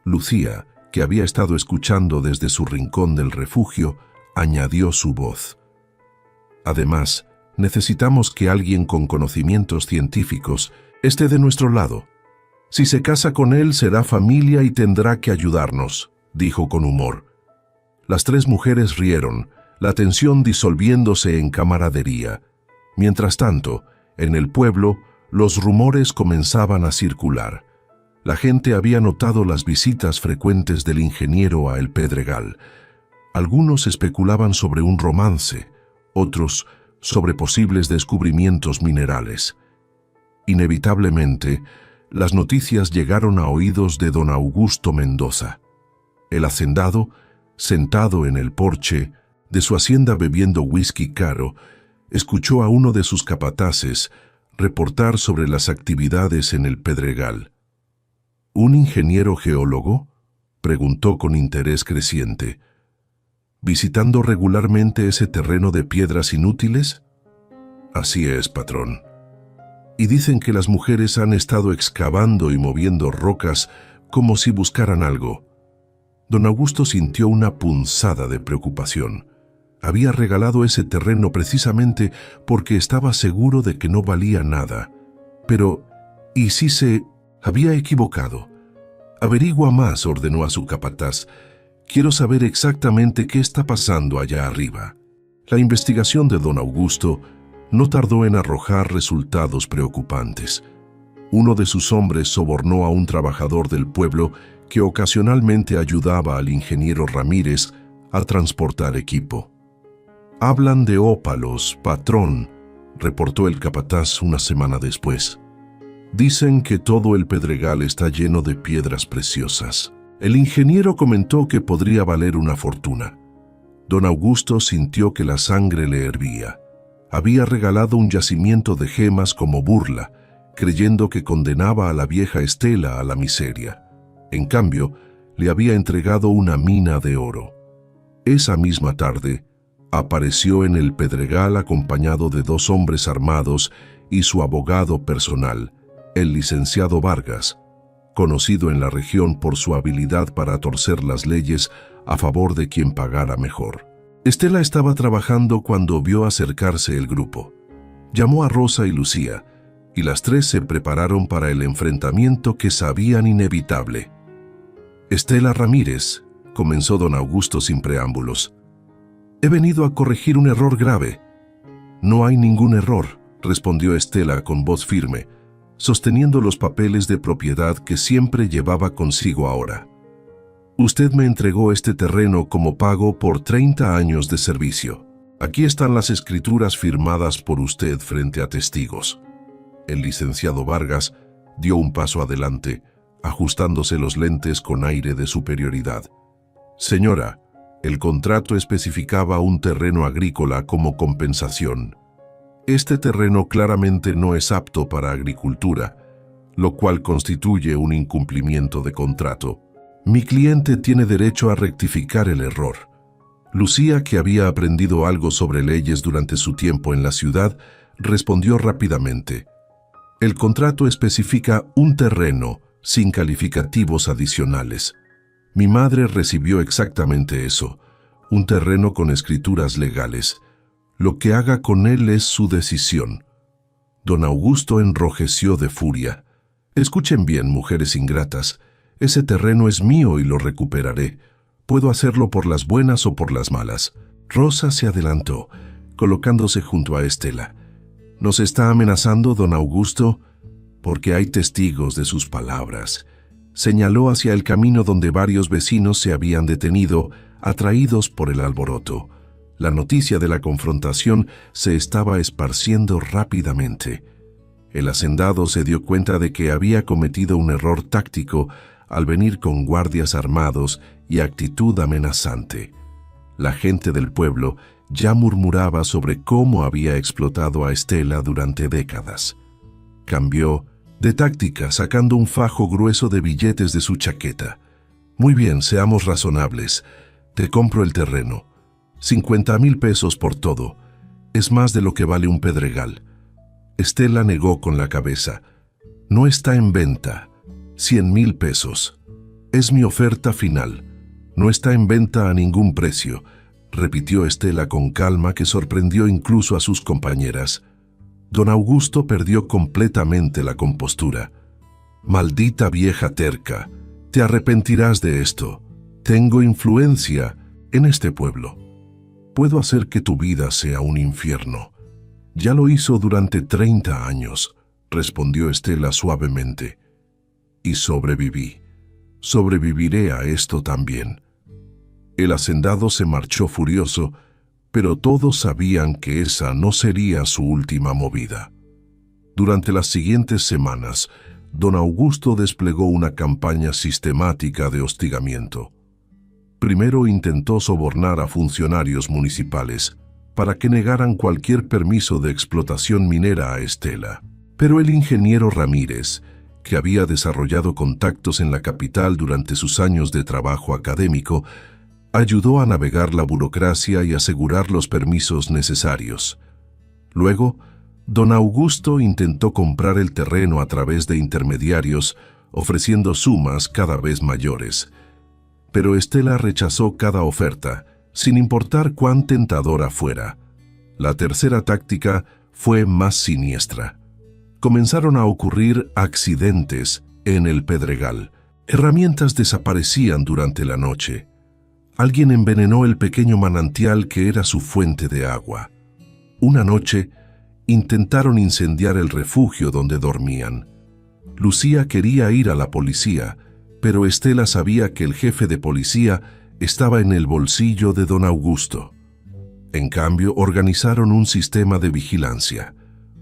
Lucía, que había estado escuchando desde su rincón del refugio, añadió su voz. «Además, necesitamos que alguien con conocimientos científicos esté de nuestro lado. Si se casa con él, será familia y tendrá que ayudarnos», dijo con humor. Las 3 mujeres rieron, la tensión disolviéndose en camaradería. Mientras tanto, en el pueblo, los rumores comenzaban a circular. La gente había notado las visitas frecuentes del ingeniero a El Pedregal. Algunos especulaban sobre un romance, otros sobre posibles descubrimientos minerales. Inevitablemente, las noticias llegaron a oídos de don Augusto Mendoza. El hacendado, sentado en el porche de su hacienda bebiendo whisky caro, escuchó a uno de sus capataces reportar sobre las actividades en El Pedregal. «¿Un ingeniero geólogo?», preguntó con interés creciente. «¿Visitando regularmente ese terreno de piedras inútiles?». «Así es, patrón. Y dicen que las mujeres han estado excavando y moviendo rocas como si buscaran algo». Don Augusto sintió una punzada de preocupación. Había regalado ese terreno precisamente porque estaba seguro de que no valía nada. Pero, ¿y si se había equivocado? Averigua más, ordenó a su capataz. Quiero saber exactamente qué está pasando allá arriba. La investigación de don Augusto no tardó en arrojar resultados preocupantes. Uno de sus hombres sobornó a un trabajador del pueblo que ocasionalmente ayudaba al ingeniero Ramírez a transportar equipo. «Hablan de ópalos, patrón», reportó el capataz una semana después. «Dicen que todo el pedregal está lleno de piedras preciosas». El ingeniero comentó que podría valer una fortuna. Don Augusto sintió que la sangre le hervía. Había regalado un yacimiento de gemas como burla, creyendo que condenaba a la vieja Estela a la miseria. En cambio, le había entregado una mina de oro. Esa misma tarde, apareció en el pedregal acompañado de 2 hombres armados y su abogado personal, el licenciado Vargas, conocido en la región por su habilidad para torcer las leyes a favor de quien pagara mejor. Estela estaba trabajando cuando vio acercarse el grupo. Llamó a Rosa y Lucía, y las 3 se prepararon para el enfrentamiento que sabían inevitable. «Estela Ramírez», comenzó don Augusto sin preámbulos, «he venido a corregir un error grave». «No hay ningún error», respondió Estela con voz firme, sosteniendo los papeles de propiedad que siempre llevaba consigo ahora. «Usted me entregó este terreno como pago por 30 años de servicio. Aquí están las escrituras firmadas por usted frente a testigos». El licenciado Vargas dio un paso adelante, ajustándose los lentes con aire de superioridad. «Señora, el contrato especificaba un terreno agrícola como compensación. Este terreno claramente no es apto para agricultura, lo cual constituye un incumplimiento de contrato. Mi cliente tiene derecho a rectificar el error». Lucía, que había aprendido algo sobre leyes durante su tiempo en la ciudad, respondió rápidamente. «El contrato especifica un terreno sin calificativos adicionales. Mi madre recibió exactamente eso, un terreno con escrituras legales. Lo que haga con él es su decisión». Don Augusto enrojeció de furia. «Escuchen bien, mujeres ingratas. Ese terreno es mío y lo recuperaré. Puedo hacerlo por las buenas o por las malas». Rosa se adelantó, colocándose junto a Estela. «¿Nos está amenazando, don Augusto? Porque hay testigos de sus palabras». Señaló hacia el camino donde varios vecinos se habían detenido, atraídos por el alboroto. La noticia de la confrontación se estaba esparciendo rápidamente. El hacendado se dio cuenta de que había cometido un error táctico al venir con guardias armados y actitud amenazante. La gente del pueblo ya murmuraba sobre cómo había explotado a Estela durante décadas. Cambió de táctica sacando un fajo grueso de billetes de su chaqueta. «Muy bien, seamos razonables. Te compro el terreno. 50,000 pesos por todo. Es más de lo que vale un pedregal». Estela negó con la cabeza. «No está en venta. 100,000 pesos. Es mi oferta final. No está en venta a ningún precio», repitió Estela con calma que sorprendió incluso a sus compañeras. Don Augusto perdió completamente la compostura. «Maldita vieja terca, te arrepentirás de esto. Tengo influencia en este pueblo. Puedo hacer que tu vida sea un infierno». «Ya lo hizo durante 30 años», respondió Estela suavemente. «Y sobreviví. Sobreviviré a esto también». El hacendado se marchó furioso, pero todos sabían que esa no sería su última movida. Durante las siguientes semanas, don Augusto desplegó una campaña sistemática de hostigamiento. Primero intentó sobornar a funcionarios municipales para que negaran cualquier permiso de explotación minera a Estela. Pero el ingeniero Ramírez, que había desarrollado contactos en la capital durante sus años de trabajo académico, ayudó a navegar la burocracia y asegurar los permisos necesarios. Luego, don Augusto intentó comprar el terreno a través de intermediarios, ofreciendo sumas cada vez mayores. pero Estela rechazó cada oferta, sin importar cuán tentadora fuera. La tercera táctica fue más siniestra. Comenzaron a ocurrir accidentes en el Pedregal. Herramientas desaparecían durante la noche. Alguien envenenó el pequeño manantial que era su fuente de agua. Una noche, intentaron incendiar el refugio donde dormían. Lucía quería ir a la policía, pero Estela sabía que el jefe de policía estaba en el bolsillo de don Augusto. En cambio, organizaron un sistema de vigilancia.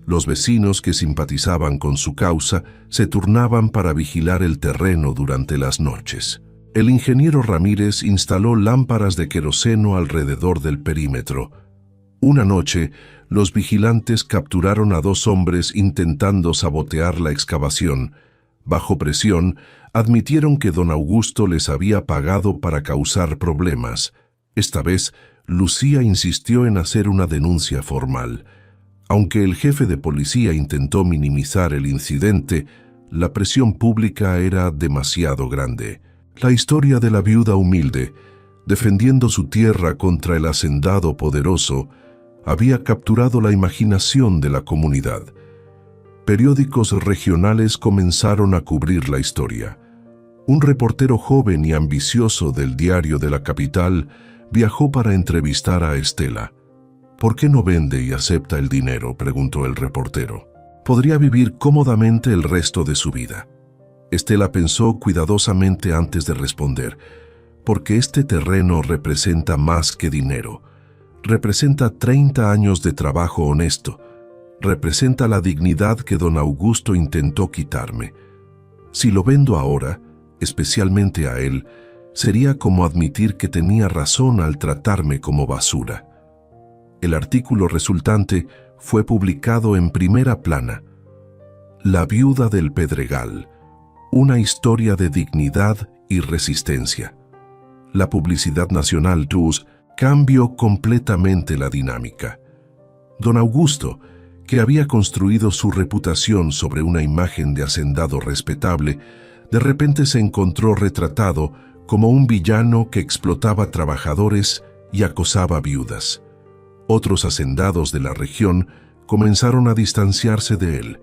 Los vecinos que simpatizaban con su causa se turnaban para vigilar el terreno durante las noches. El ingeniero Ramírez instaló lámparas de queroseno alrededor del perímetro. Una noche, los vigilantes capturaron a 2 hombres intentando sabotear la excavación. Bajo presión, admitieron que don Augusto les había pagado para causar problemas. Esta vez, Lucía insistió en hacer una denuncia formal. Aunque el jefe de policía intentó minimizar el incidente, la presión pública era demasiado grande. La historia de la viuda humilde, defendiendo su tierra contra el hacendado poderoso, había capturado la imaginación de la comunidad. Periódicos regionales comenzaron a cubrir la historia. Un reportero joven y ambicioso del diario de la capital viajó para entrevistar a Estela. «¿Por qué no vende y acepta el dinero?», preguntó el reportero. «Podría vivir cómodamente el resto de su vida». Estela pensó cuidadosamente antes de responder, «porque este terreno representa más que dinero. Representa 30 años de trabajo honesto. Representa la dignidad que don Augusto intentó quitarme. Si lo vendo ahora, especialmente a él, sería como admitir que tenía razón al tratarme como basura». El artículo resultante fue publicado en primera plana. La viuda del Pedregal, una historia de dignidad y resistencia. La publicidad nacional TUS cambió completamente la dinámica. Don Augusto, que había construido su reputación sobre una imagen de hacendado respetable, de repente se encontró retratado como un villano que explotaba trabajadores y acosaba viudas. Otros hacendados de la región comenzaron a distanciarse de él,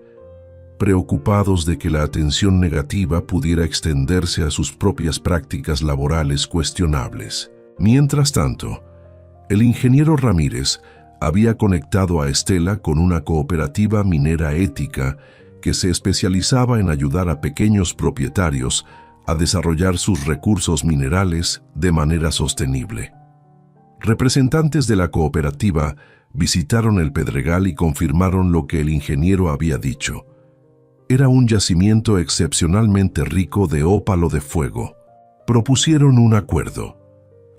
preocupados de que la atención negativa pudiera extenderse a sus propias prácticas laborales cuestionables. Mientras tanto, el ingeniero Ramírez había conectado a Estela con una cooperativa minera ética que se especializaba en ayudar a pequeños propietarios a desarrollar sus recursos minerales de manera sostenible. Representantes de la cooperativa visitaron el Pedregal y confirmaron lo que el ingeniero había dicho. Era un yacimiento excepcionalmente rico de ópalo de fuego. Propusieron un acuerdo.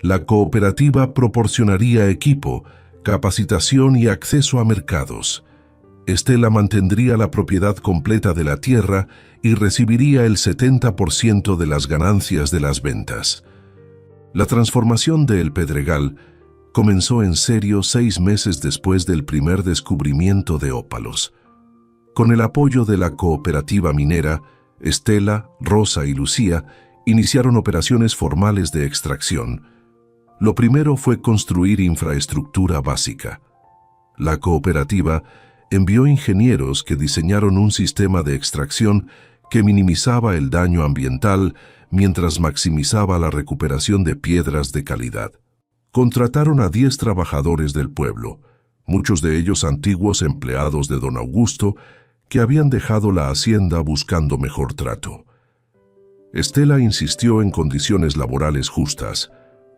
La cooperativa proporcionaría equipo, capacitación y acceso a mercados. Estela mantendría la propiedad completa de la tierra y recibiría el 70% de las ganancias de las ventas. La transformación de El Pedregal comenzó en serio 6 meses después del primer descubrimiento de ópalos. Con el apoyo de la cooperativa minera, Estela, Rosa y Lucía iniciaron operaciones formales de extracción. Lo primero fue construir infraestructura básica. La cooperativa envió ingenieros que diseñaron un sistema de extracción que minimizaba el daño ambiental mientras maximizaba la recuperación de piedras de calidad. Contrataron a 10 trabajadores del pueblo, muchos de ellos antiguos empleados de don Augusto, que habían dejado la hacienda buscando mejor trato. Estela insistió en condiciones laborales justas,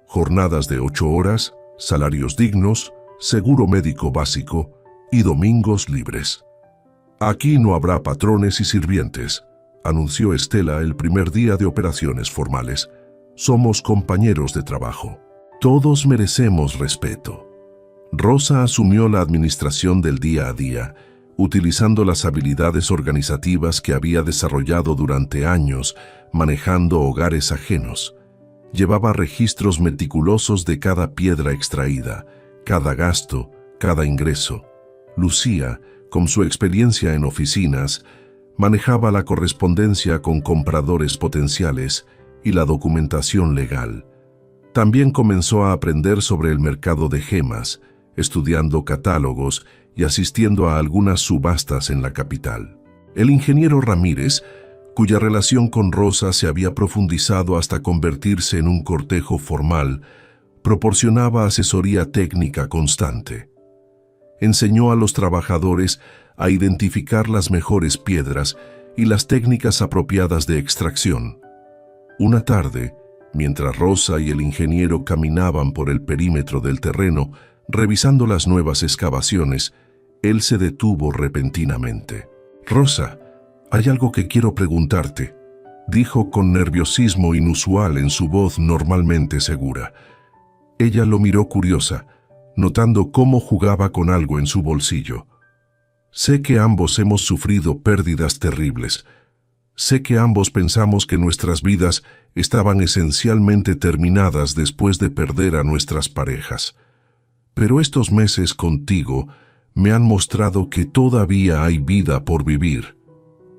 jornadas de 8 horas, salarios dignos, seguro médico básico y domingos libres. «Aquí no habrá patrones y sirvientes», anunció Estela el primer día de operaciones formales. «Somos compañeros de trabajo. Todos merecemos respeto». Rosa asumió la administración del día a día, utilizando las habilidades organizativas que había desarrollado durante años manejando hogares ajenos. Llevaba registros meticulosos de cada piedra extraída, cada gasto, cada ingreso. Lucía, con su experiencia en oficinas, manejaba la correspondencia con compradores potenciales y la documentación legal. También comenzó a aprender sobre el mercado de gemas, estudiando catálogos y asistiendo a algunas subastas en la capital. El ingeniero Ramírez, cuya relación con Rosa se había profundizado hasta convertirse en un cortejo formal, proporcionaba asesoría técnica constante. Enseñó a los trabajadores a identificar las mejores piedras y las técnicas apropiadas de extracción. Una tarde, mientras Rosa y el ingeniero caminaban por el perímetro del terreno, revisando las nuevas excavaciones, él se detuvo repentinamente. «Rosa, hay algo que quiero preguntarte», dijo con nerviosismo inusual en su voz normalmente segura. Ella lo miró curiosa, notando cómo jugaba con algo en su bolsillo. «Sé que ambos hemos sufrido pérdidas terribles. Sé que ambos pensamos que nuestras vidas estaban esencialmente terminadas después de perder a nuestras parejas. Pero estos meses contigo me han mostrado que todavía hay vida por vivir,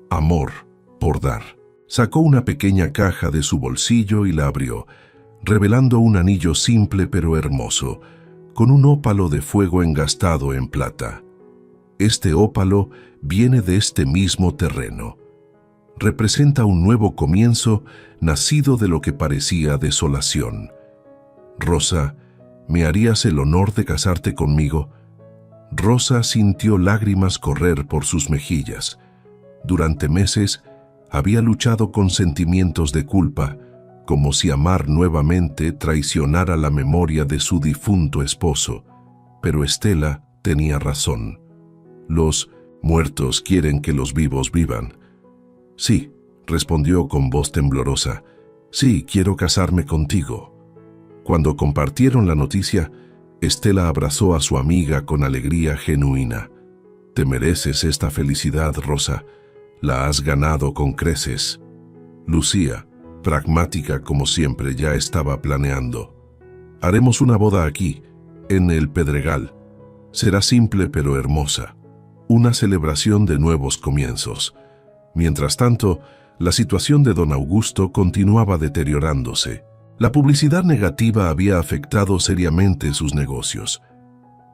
amor por dar». Sacó una pequeña caja de su bolsillo y la abrió, revelando un anillo simple pero hermoso, con un ópalo de fuego engastado en plata. Este ópalo viene de este mismo terreno. Representa un nuevo comienzo nacido de lo que parecía desolación. «Rosa, ¿me harías el honor de casarte conmigo?». Rosa sintió lágrimas correr por sus mejillas. Durante meses había luchado con sentimientos de culpa, como si amar nuevamente traicionara la memoria de su difunto esposo. Pero Estela tenía razón. Los muertos quieren que los vivos vivan. «Sí», respondió con voz temblorosa, «sí, quiero casarme contigo». Cuando compartieron la noticia, Estela abrazó a su amiga con alegría genuina. «Te mereces esta felicidad, Rosa. La has ganado con creces». Lucía, pragmática como siempre, ya estaba planeando. «Haremos una boda aquí, en el Pedregal. Será simple pero hermosa. Una celebración de nuevos comienzos». Mientras tanto, la situación de don Augusto continuaba deteriorándose. La publicidad negativa había afectado seriamente sus negocios.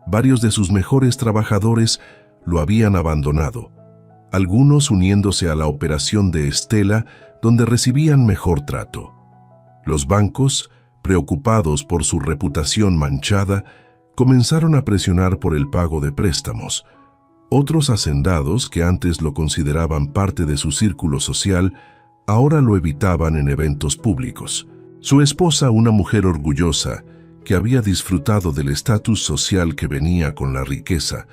Varios de sus mejores trabajadores lo habían abandonado, algunos uniéndose a la operación de Estela, donde recibían mejor trato. Los bancos, preocupados por su reputación manchada, comenzaron a presionar por el pago de préstamos. Otros hacendados, que antes lo consideraban parte de su círculo social, ahora lo evitaban en eventos públicos. Su esposa, una mujer orgullosa, que había disfrutado del estatus social que venía con la riqueza,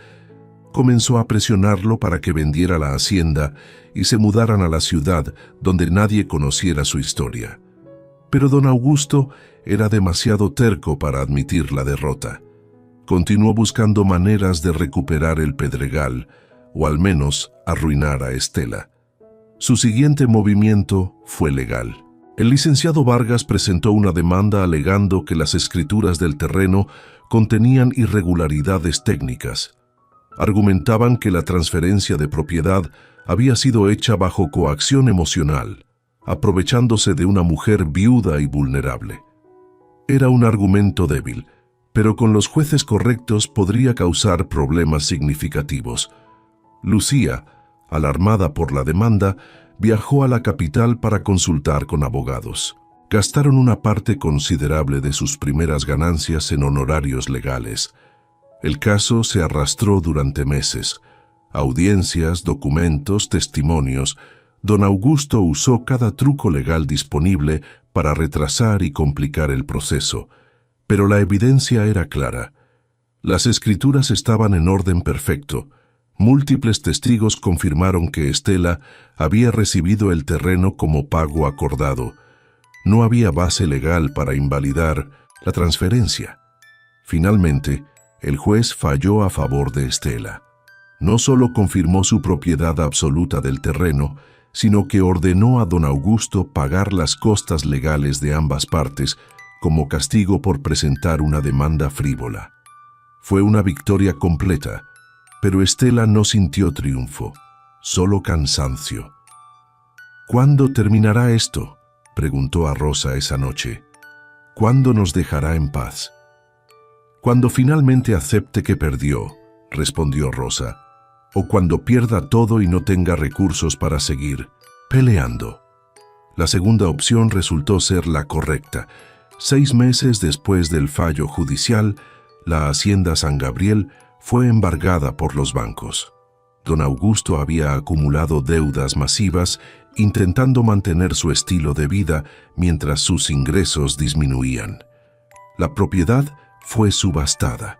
comenzó a presionarlo para que vendiera la hacienda y se mudaran a la ciudad donde nadie conociera su historia. Pero don Augusto era demasiado terco para admitir la derrota. Continuó buscando maneras de recuperar el Pedregal, o al menos arruinar a Estela. Su siguiente movimiento fue legal. El licenciado Vargas presentó una demanda alegando que las escrituras del terreno contenían irregularidades técnicas. Argumentaban que la transferencia de propiedad había sido hecha bajo coacción emocional, aprovechándose de una mujer viuda y vulnerable. Era un argumento débil, pero con los jueces correctos podría causar problemas significativos. Lucía, alarmada por la demanda, viajó a la capital para consultar con abogados. Gastaron una parte considerable de sus primeras ganancias en honorarios legales. El caso se arrastró durante meses. Audiencias, documentos, testimonios. Don Augusto usó cada truco legal disponible para retrasar y complicar el proceso. Pero la evidencia era clara. Las escrituras estaban en orden perfecto. Múltiples testigos confirmaron que Estela había recibido el terreno como pago acordado. No había base legal para invalidar la transferencia. Finalmente, el juez falló a favor de Estela. No solo confirmó su propiedad absoluta del terreno, sino que ordenó a don Augusto pagar las costas legales de ambas partes como castigo por presentar una demanda frívola. Fue una victoria completa, pero Estela no sintió triunfo, solo cansancio. «¿Cuándo terminará esto?», preguntó a Rosa esa noche. ¿Cuándo nos dejará en paz? Cuando finalmente acepte que perdió, respondió Rosa, o cuando pierda todo y no tenga recursos para seguir peleando. La segunda opción resultó ser la correcta. 6 meses después del fallo judicial, la hacienda San Gabriel fue embargada por los bancos. Don Augusto había acumulado deudas masivas, intentando mantener su estilo de vida mientras sus ingresos disminuían. La propiedad fue subastada.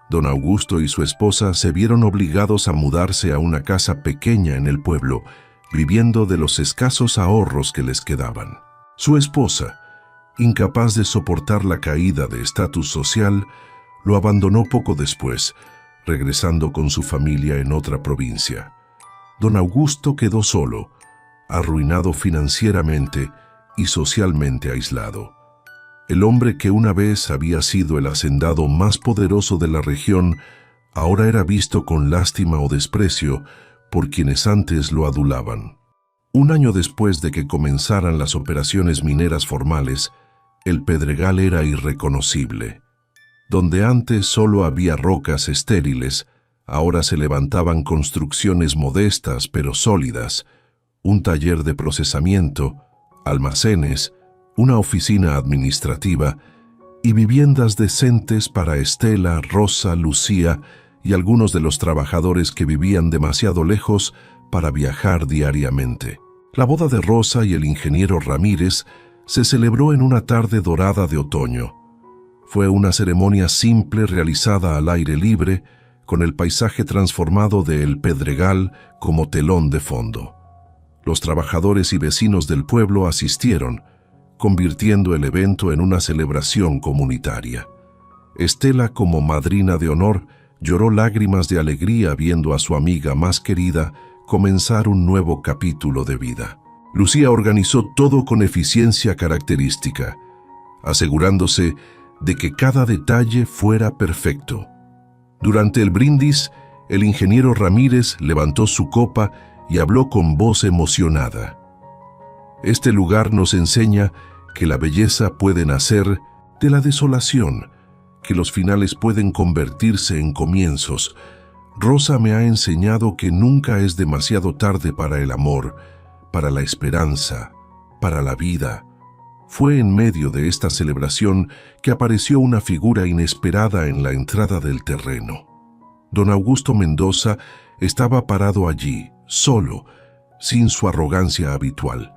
Don Augusto y su esposa se vieron obligados a mudarse a una casa pequeña en el pueblo, viviendo de los escasos ahorros que les quedaban. Su esposa, incapaz de soportar la caída de estatus social, lo abandonó poco después, regresando con su familia en otra provincia. Don Augusto quedó solo, arruinado financieramente y socialmente aislado. El hombre que una vez había sido el hacendado más poderoso de la región, ahora era visto con lástima o desprecio por quienes antes lo adulaban. Un año después de que comenzaran las operaciones mineras formales, el Pedregal era irreconocible. Donde antes solo había rocas estériles, ahora se levantaban construcciones modestas pero sólidas, un taller de procesamiento, almacenes, una oficina administrativa y viviendas decentes para Estela, Rosa, Lucía y algunos de los trabajadores que vivían demasiado lejos para viajar diariamente. La boda de Rosa y el ingeniero Ramírez se celebró en una tarde dorada de otoño. Fue una ceremonia simple realizada al aire libre, con el paisaje transformado de El Pedregal como telón de fondo. Los trabajadores y vecinos del pueblo asistieron, convirtiendo el evento en una celebración comunitaria. Estela, como madrina de honor, lloró lágrimas de alegría viendo a su amiga más querida comenzar un nuevo capítulo de vida. Lucía organizó todo con eficiencia característica, asegurándose de que cada detalle fuera perfecto. Durante el brindis, el ingeniero Ramírez levantó su copa y habló con voz emocionada. Este lugar nos enseña que la belleza puede nacer de la desolación, que los finales pueden convertirse en comienzos. Rosa me ha enseñado que nunca es demasiado tarde para el amor, para la esperanza, para la vida. Fue en medio de esta celebración que apareció una figura inesperada en la entrada del terreno. Don Augusto Mendoza estaba parado allí, solo, sin su arrogancia habitual.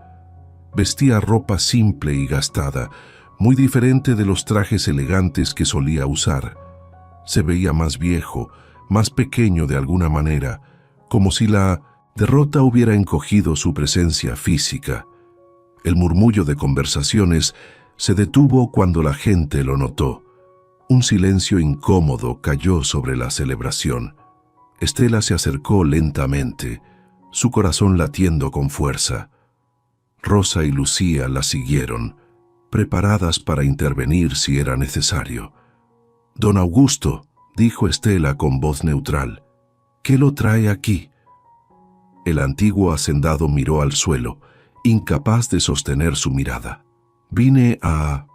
Vestía ropa simple y gastada, muy diferente de los trajes elegantes que solía usar. Se veía más viejo, más pequeño de alguna manera, como si la derrota hubiera encogido su presencia física. El murmullo de conversaciones se detuvo cuando la gente lo notó. Un silencio incómodo cayó sobre la celebración. Estela se acercó lentamente, su corazón latiendo con fuerza. Rosa y Lucía la siguieron, preparadas para intervenir si era necesario. «Don Augusto», dijo Estela con voz neutral, «¿qué lo trae aquí?» El antiguo hacendado miró al suelo, incapaz de sostener su mirada. «Vine a...»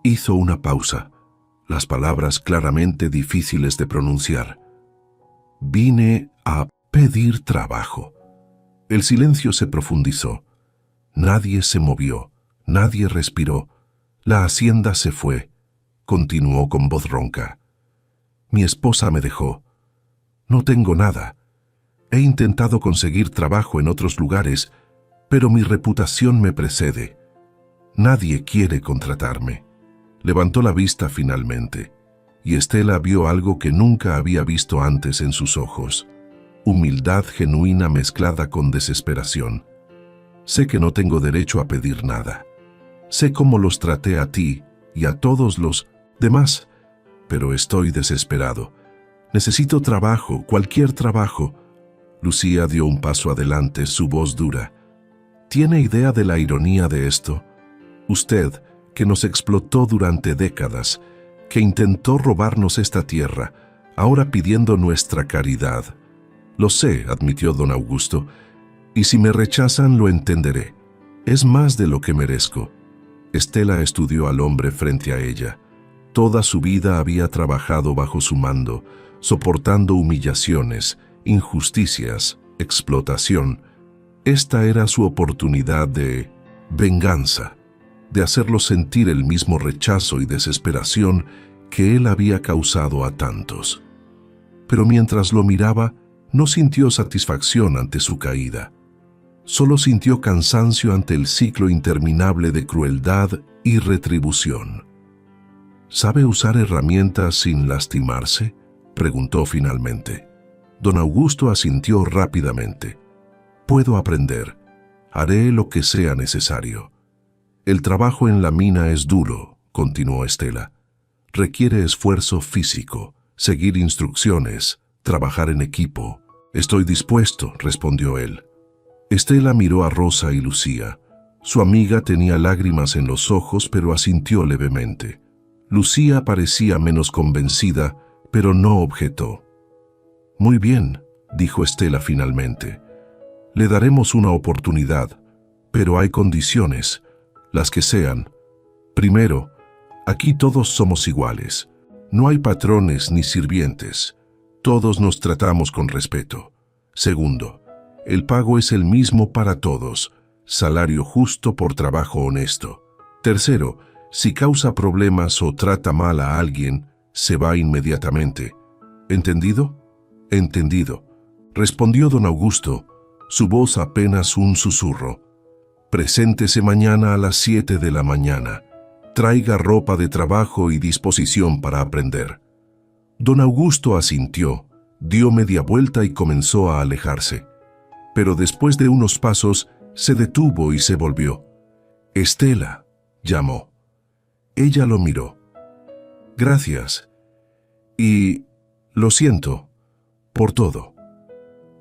Hizo una pausa, las palabras claramente difíciles de pronunciar. «Vine a pedir trabajo». El silencio se profundizó. Nadie se movió, nadie respiró. La hacienda se fue. Continuó con voz ronca. «Mi esposa me dejó. No tengo nada. He intentado conseguir trabajo en otros lugares, pero mi reputación me precede. Nadie quiere contratarme». Levantó la vista finalmente, y Estela vio algo que nunca había visto antes en sus ojos. Humildad genuina mezclada con desesperación. «Sé que no tengo derecho a pedir nada. Sé cómo los traté a ti y a todos los demás, pero estoy desesperado. Necesito trabajo, cualquier trabajo». Lucía dio un paso adelante, su voz dura. «¿Tiene idea de la ironía de esto? Usted, que nos explotó durante décadas, que intentó robarnos esta tierra, ahora pidiendo nuestra caridad». «Lo sé», admitió don Augusto, «y si me rechazan lo entenderé. Es más de lo que merezco. Estela estudió al hombre frente a ella. Toda su vida había trabajado bajo su mando, soportando humillaciones, injusticias, explotación. Esta era su oportunidad de venganza, de hacerlo sentir el mismo rechazo y desesperación que él había causado a tantos. Pero mientras lo miraba, no sintió satisfacción ante su caída. Solo sintió cansancio ante el ciclo interminable de crueldad y retribución. ¿Sabe usar herramientas sin lastimarse?, preguntó finalmente. Don Augusto asintió rápidamente. Puedo aprender. Haré lo que sea necesario. El trabajo en la mina es duro, continuó Estela. Requiere esfuerzo físico, seguir instrucciones, trabajar en equipo. Estoy dispuesto, respondió él. Estela miró a Rosa y Lucía. Su amiga tenía lágrimas en los ojos, pero asintió levemente. Lucía parecía menos convencida, pero no objetó. Muy bien, dijo Estela finalmente. Le daremos una oportunidad, pero hay condiciones, las que sean. Primero, aquí todos somos iguales. No hay patrones ni sirvientes. Todos nos tratamos con respeto. Segundo, el pago es el mismo para todos, salario justo por trabajo honesto. Tercero, si causa problemas o trata mal a alguien, se va inmediatamente. ¿Entendido? Entendido, respondió don Augusto, su voz apenas un susurro. Preséntese mañana a las 7 de la mañana. Traiga ropa de trabajo y disposición para aprender. Don Augusto asintió, dio media vuelta y comenzó a alejarse. Pero después de unos pasos, se detuvo y se volvió. Estela, llamó. Ella lo miró. Gracias. Y lo siento por todo.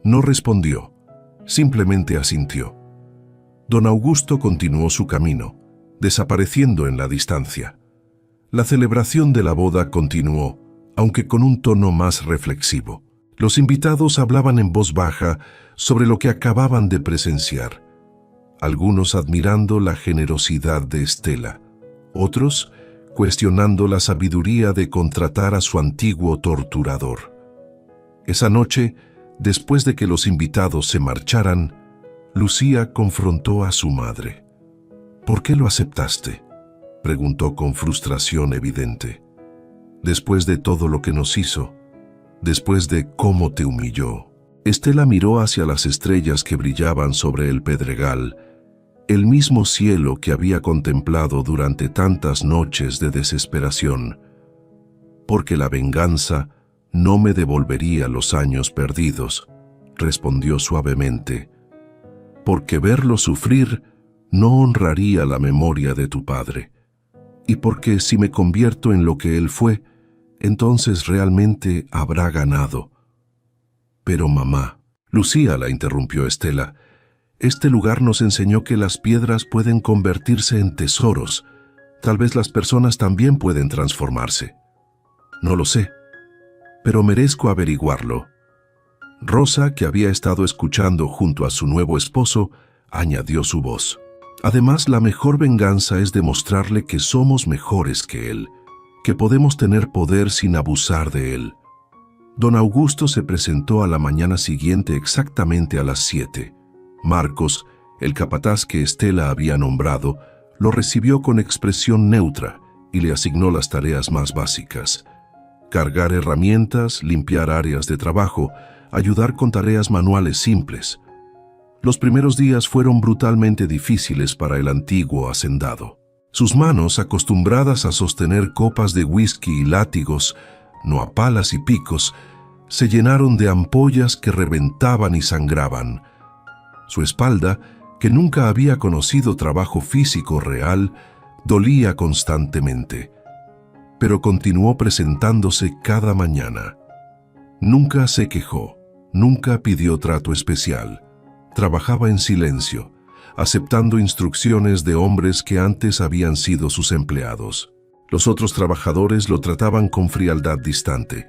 No respondió, simplemente asintió. Don Augusto continuó su camino, desapareciendo en la distancia. La celebración de la boda continuó, aunque con un tono más reflexivo. Los invitados hablaban en voz baja sobre lo que acababan de presenciar. Algunos admirando la generosidad de Estela, otros cuestionando la sabiduría de contratar a su antiguo torturador. Esa noche, después de que los invitados se marcharan, Lucía confrontó a su madre. ¿Por qué lo aceptaste?, preguntó con frustración evidente. Después de todo lo que nos hizo, después de cómo te humilló. Estela miró hacia las estrellas que brillaban sobre el pedregal, el mismo cielo que había contemplado durante tantas noches de desesperación. Porque la venganza no me devolvería los años perdidos, respondió suavemente. Porque verlo sufrir no honraría la memoria de tu padre. Y porque si me convierto en lo que él fue, entonces realmente habrá ganado. Pero mamá, Lucía, la interrumpió Estela, este lugar nos enseñó que las piedras pueden convertirse en tesoros. Tal vez las personas también pueden transformarse. No lo sé, pero merezco averiguarlo. Rosa, que había estado escuchando junto a su nuevo esposo, añadió su voz. Además, la mejor venganza es demostrarle que somos mejores que él, que podemos tener poder sin abusar de él. Don Augusto se presentó a la mañana siguiente exactamente a las 7. Marcos, el capataz que Estela había nombrado, lo recibió con expresión neutra y le asignó las tareas más básicas. Cargar herramientas, limpiar áreas de trabajo, ayudar con tareas manuales simples. Los primeros días fueron brutalmente difíciles para el antiguo hacendado. Sus manos, acostumbradas a sostener copas de whisky y látigos, no a palas y picos, se llenaron de ampollas que reventaban y sangraban. Su espalda, que nunca había conocido trabajo físico real, dolía constantemente, pero continuó presentándose cada mañana. Nunca se quejó, nunca pidió trato especial. Trabajaba en silencio, aceptando instrucciones de hombres que antes habían sido sus empleados. Los otros trabajadores lo trataban con frialdad distante.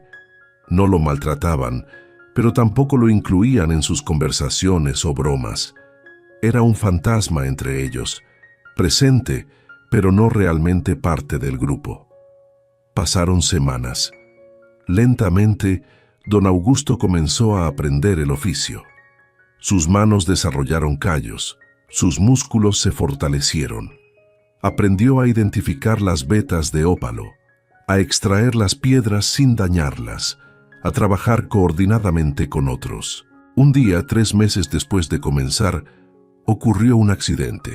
No lo maltrataban, pero tampoco lo incluían en sus conversaciones o bromas. Era un fantasma entre ellos, presente, pero no realmente parte del grupo. Pasaron semanas. Lentamente, don Augusto comenzó a aprender el oficio. Sus manos desarrollaron callos, sus músculos se fortalecieron. Aprendió a identificar las vetas de ópalo, a extraer las piedras sin dañarlas, a trabajar coordinadamente con otros. Un día, 3 meses después de comenzar, ocurrió un accidente.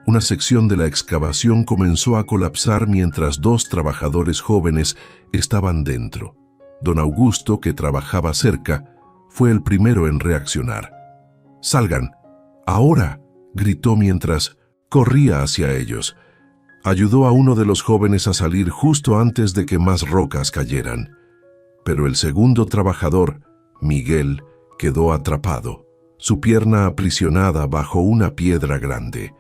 Una sección de la excavación comenzó a colapsar mientras 2 trabajadores jóvenes estaban dentro. Don Augusto, que trabajaba cerca, fue el primero en reaccionar. «¡Salgan! ¡Ahora!», gritó mientras corría hacia ellos. Ayudó a uno de los jóvenes a salir justo antes de que más rocas cayeran. Pero el segundo trabajador, Miguel, quedó atrapado, su pierna aprisionada bajo una piedra grande.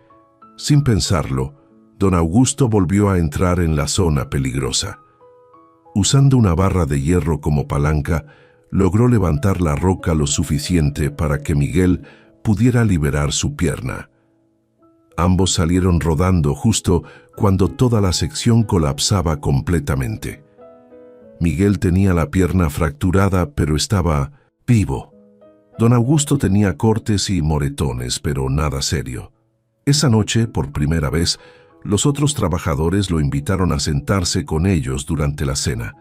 Sin pensarlo, don Augusto volvió a entrar en la zona peligrosa. Usando una barra de hierro como palanca, logró levantar la roca lo suficiente para que Miguel pudiera liberar su pierna. Ambos salieron rodando justo cuando toda la sección colapsaba completamente. Miguel tenía la pierna fracturada, pero estaba vivo. Don Augusto tenía cortes y moretones, pero nada serio. Esa noche, por primera vez, los otros trabajadores lo invitaron a sentarse con ellos durante la cena.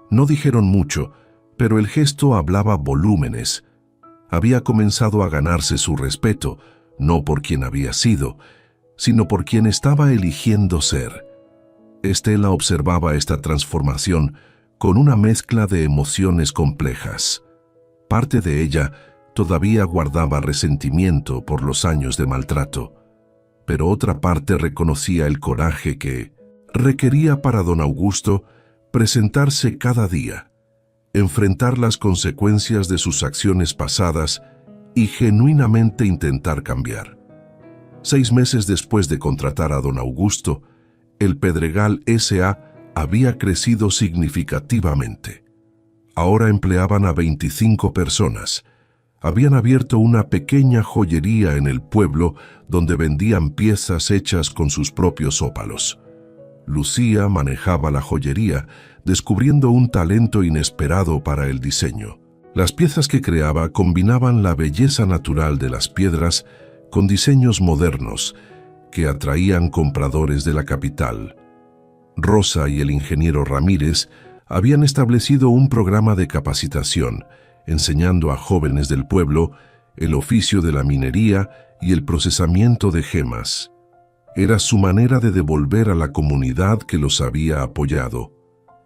No dijeron mucho, pero el gesto hablaba volúmenes. Había comenzado a ganarse su respeto, no por quien había sido, sino por quien estaba eligiendo ser. Estela observaba esta transformación con una mezcla de emociones complejas. Parte de ella todavía guardaba resentimiento por los años de maltrato, pero otra parte reconocía el coraje que requería para don Augusto presentarse cada día, enfrentar las consecuencias de sus acciones pasadas y genuinamente intentar cambiar. 6 meses después de contratar a don Augusto, el Pedregal S.A. había crecido significativamente. Ahora empleaban a 25 personas. Habían abierto una pequeña joyería en el pueblo donde vendían piezas hechas con sus propios ópalos. Lucía manejaba la joyería, descubriendo un talento inesperado para el diseño. Las piezas que creaba combinaban la belleza natural de las piedras con diseños modernos que atraían compradores de la capital. Rosa y el ingeniero Ramírez habían establecido un programa de capacitación, enseñando a jóvenes del pueblo el oficio de la minería y el procesamiento de gemas. Era su manera de devolver a la comunidad que los había apoyado.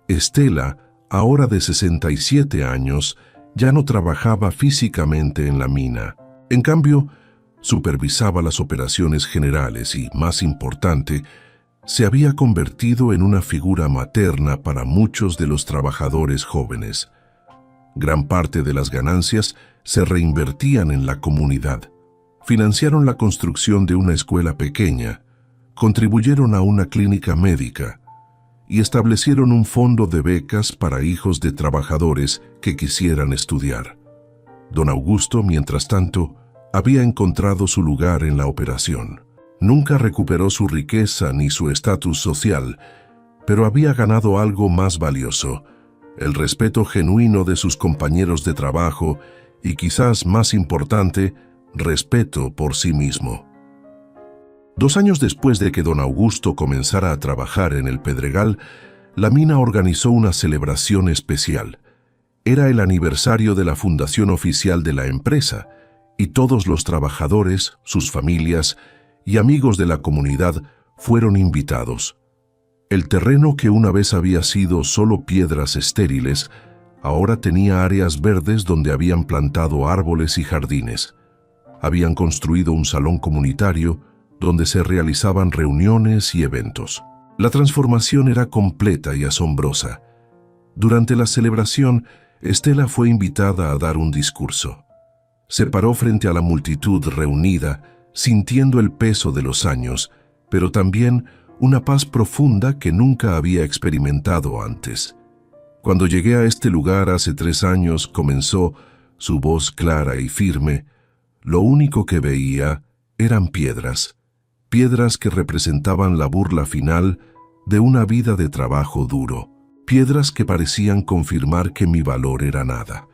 Estela, ahora de 67 años, ya no trabajaba físicamente en la mina. En cambio, supervisaba las operaciones generales y, más importante, se había convertido en una figura materna para muchos de los trabajadores jóvenes. Gran parte de las ganancias se reinvertían en la comunidad. Financiaron la construcción de una escuela pequeña, contribuyeron a una clínica médica y establecieron un fondo de becas para hijos de trabajadores que quisieran estudiar. Don Augusto, mientras tanto, había encontrado su lugar en la operación. Nunca recuperó su riqueza ni su estatus social, pero había ganado algo más valioso: el respeto genuino de sus compañeros de trabajo y, quizás más importante, respeto por sí mismo. 2 años después de que don Augusto comenzara a trabajar en el Pedregal, la mina organizó una celebración especial. Era el aniversario de la fundación oficial de la empresa, y todos los trabajadores, sus familias y amigos de la comunidad fueron invitados. El terreno, que una vez había sido solo piedras estériles, ahora tenía áreas verdes donde habían plantado árboles y jardines. Habían construido un salón comunitario donde se realizaban reuniones y eventos. La transformación era completa y asombrosa. Durante la celebración, Estela fue invitada a dar un discurso. Se paró frente a la multitud reunida, sintiendo el peso de los años, pero también una paz profunda que nunca había experimentado antes. Cuando llegué a este lugar hace 3 años, comenzó, su voz clara y firme, lo único que veía Eran piedras, piedras que representaban la burla final de una vida de trabajo duro, piedras que parecían confirmar que mi valor era nada.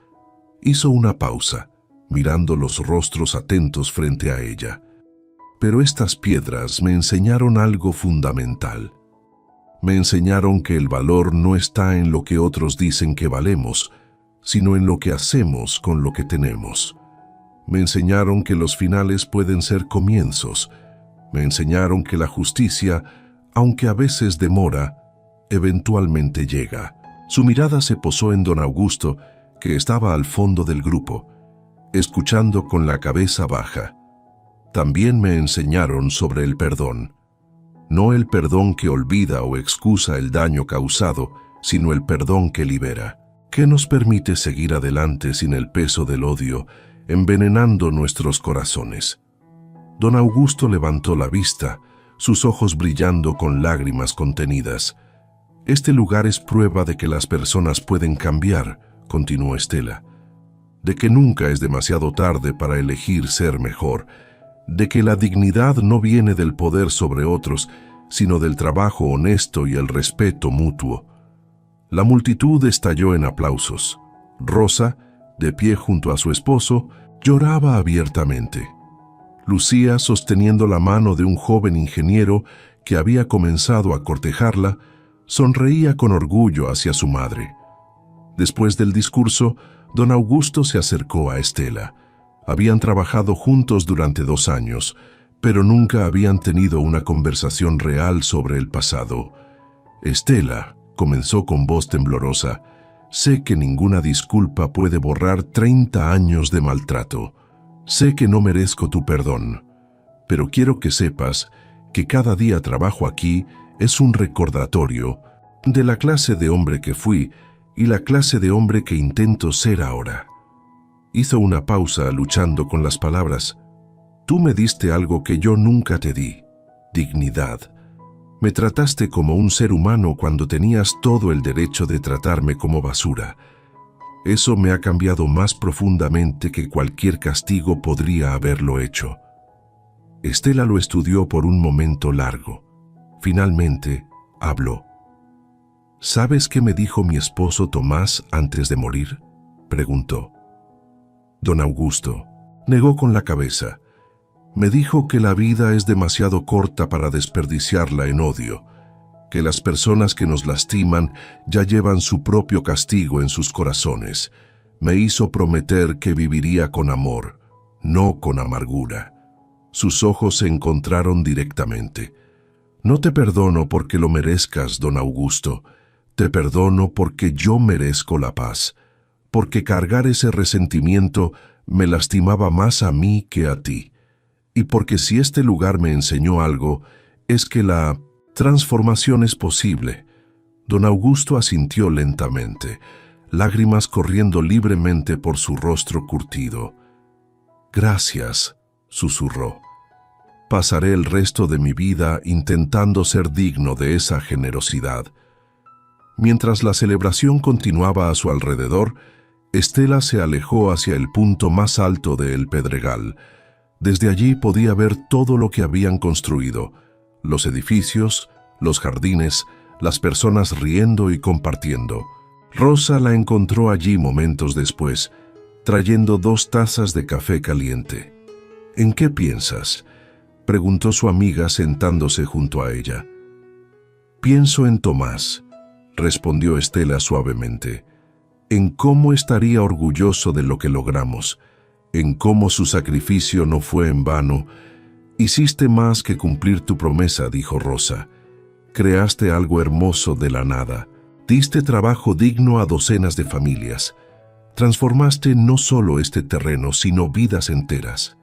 Hizo una pausa, mirando los rostros atentos frente a ella. Pero estas piedras me enseñaron algo fundamental. Me enseñaron que el valor no está en lo que otros dicen que valemos, sino en lo que hacemos con lo que tenemos. Me enseñaron que los finales pueden ser comienzos. Me enseñaron que la justicia, aunque a veces demora, eventualmente llega. Su mirada se posó en don Augusto, que estaba al fondo del grupo, escuchando con la cabeza baja. También me enseñaron sobre el perdón. No el perdón que olvida o excusa el daño causado, sino el perdón que libera, que nos permite seguir adelante sin el peso del odio, envenenando nuestros corazones. Don Augusto levantó la vista, sus ojos brillando con lágrimas contenidas. Este lugar es prueba de que las personas pueden cambiar, continuó Estela, de que nunca es demasiado tarde para elegir ser mejor, de que la dignidad no viene del poder sobre otros, sino del trabajo honesto y el respeto mutuo. La multitud estalló en aplausos. Rosa, de pie junto a su esposo, lloraba abiertamente. Lucía, sosteniendo la mano de un joven ingeniero que había comenzado a cortejarla, sonreía con orgullo hacia su madre. Después del discurso, don Augusto se acercó a Estela. Habían trabajado juntos durante 2 años, pero nunca habían tenido una conversación real sobre el pasado. Estela, comenzó con voz temblorosa, sé que ninguna disculpa puede borrar 30 años de maltrato. Sé que no merezco tu perdón, pero quiero que sepas que cada día trabajo aquí es un recordatorio de la clase de hombre que fui y la clase de hombre que intento ser ahora. Hizo una pausa luchando con las palabras. Tú me diste algo que yo nunca te di, dignidad. Me trataste como un ser humano cuando tenías todo el derecho de tratarme como basura. Eso me ha cambiado más profundamente que cualquier castigo podría haberlo hecho. Estela lo estudió por un momento largo. Finalmente, habló. ¿Sabes qué me dijo mi esposo Tomás antes de morir?, preguntó. Don Augusto negó con la cabeza. Me dijo que la vida es demasiado corta para desperdiciarla en odio, que las personas que nos lastiman ya llevan su propio castigo en sus corazones. Me hizo prometer que viviría con amor, no con amargura. Sus ojos se encontraron directamente. No te perdono porque lo merezcas, don Augusto. Te perdono porque yo merezco la paz, porque cargar ese resentimiento me lastimaba más a mí que a ti, y porque si este lugar me enseñó algo, es que la transformación es posible. Don Augusto asintió lentamente, lágrimas corriendo libremente por su rostro curtido. Gracias, susurró. Pasaré el resto de mi vida intentando ser digno de esa generosidad. Mientras la celebración continuaba a su alrededor, Estela se alejó hacia el punto más alto de El Pedregal. Desde allí podía ver todo lo que habían construido, los edificios, los jardines, las personas riendo y compartiendo. Rosa la encontró allí momentos después, trayendo 2 tazas de café caliente. ¿En qué piensas?, preguntó su amiga sentándose junto a ella. Pienso en Tomás, respondió Estela suavemente, en cómo estaría orgulloso de lo que logramos, en cómo su sacrificio no fue en vano. Hiciste más que cumplir tu promesa, dijo Rosa. Creaste algo hermoso de la nada, diste trabajo digno a docenas de familias. Transformaste no solo este terreno, sino vidas enteras.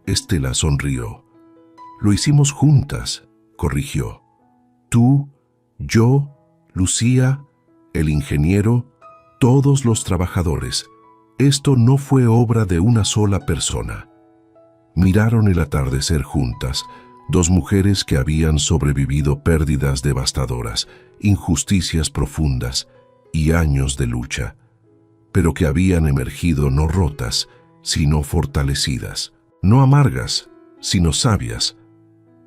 Estela sonrió. Lo hicimos juntas, corrigió. Tú, yo, Lucía, el ingeniero, todos los trabajadores. Esto no fue obra de una sola persona. Miraron el atardecer juntas, 2 mujeres que habían sobrevivido pérdidas devastadoras, injusticias profundas y años de lucha, pero que habían emergido no rotas, sino fortalecidas, no amargas, sino sabias.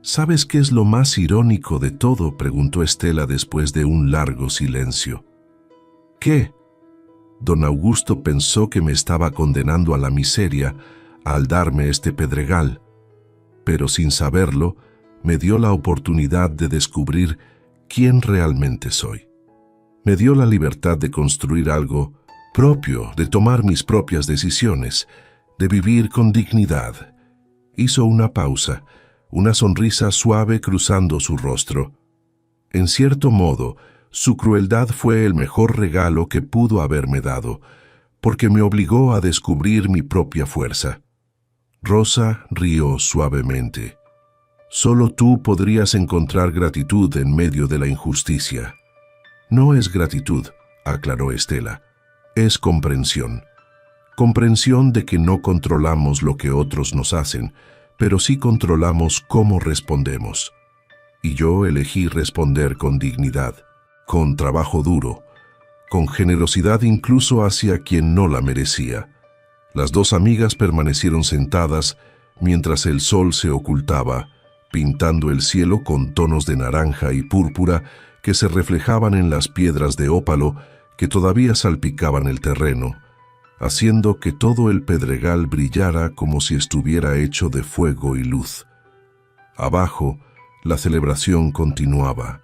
¿Sabes qué es lo más irónico de todo?, preguntó Estela después de un largo silencio. ¿Qué? Don Augusto pensó que me estaba condenando a la miseria al darme este pedregal, pero sin saberlo, me dio la oportunidad de descubrir quién realmente soy. Me dio la libertad de construir algo propio, de tomar mis propias decisiones, de vivir con dignidad. Hizo una pausa, una sonrisa suave cruzando su rostro. En cierto modo, su crueldad fue el mejor regalo que pudo haberme dado, porque me obligó a descubrir mi propia fuerza. Rosa rió suavemente. Solo tú podrías encontrar gratitud en medio de la injusticia. No es gratitud, aclaró Estela, es comprensión. Comprensión de que no controlamos lo que otros nos hacen, pero sí controlamos cómo respondemos. Y yo elegí responder con dignidad, con trabajo duro, con generosidad incluso hacia quien no la merecía. Las dos amigas permanecieron sentadas mientras el sol se ocultaba, pintando el cielo con tonos de naranja y púrpura que se reflejaban en las piedras de ópalo que todavía salpicaban el terreno, haciendo que todo el pedregal brillara como si estuviera hecho de fuego y luz. Abajo, la celebración continuaba.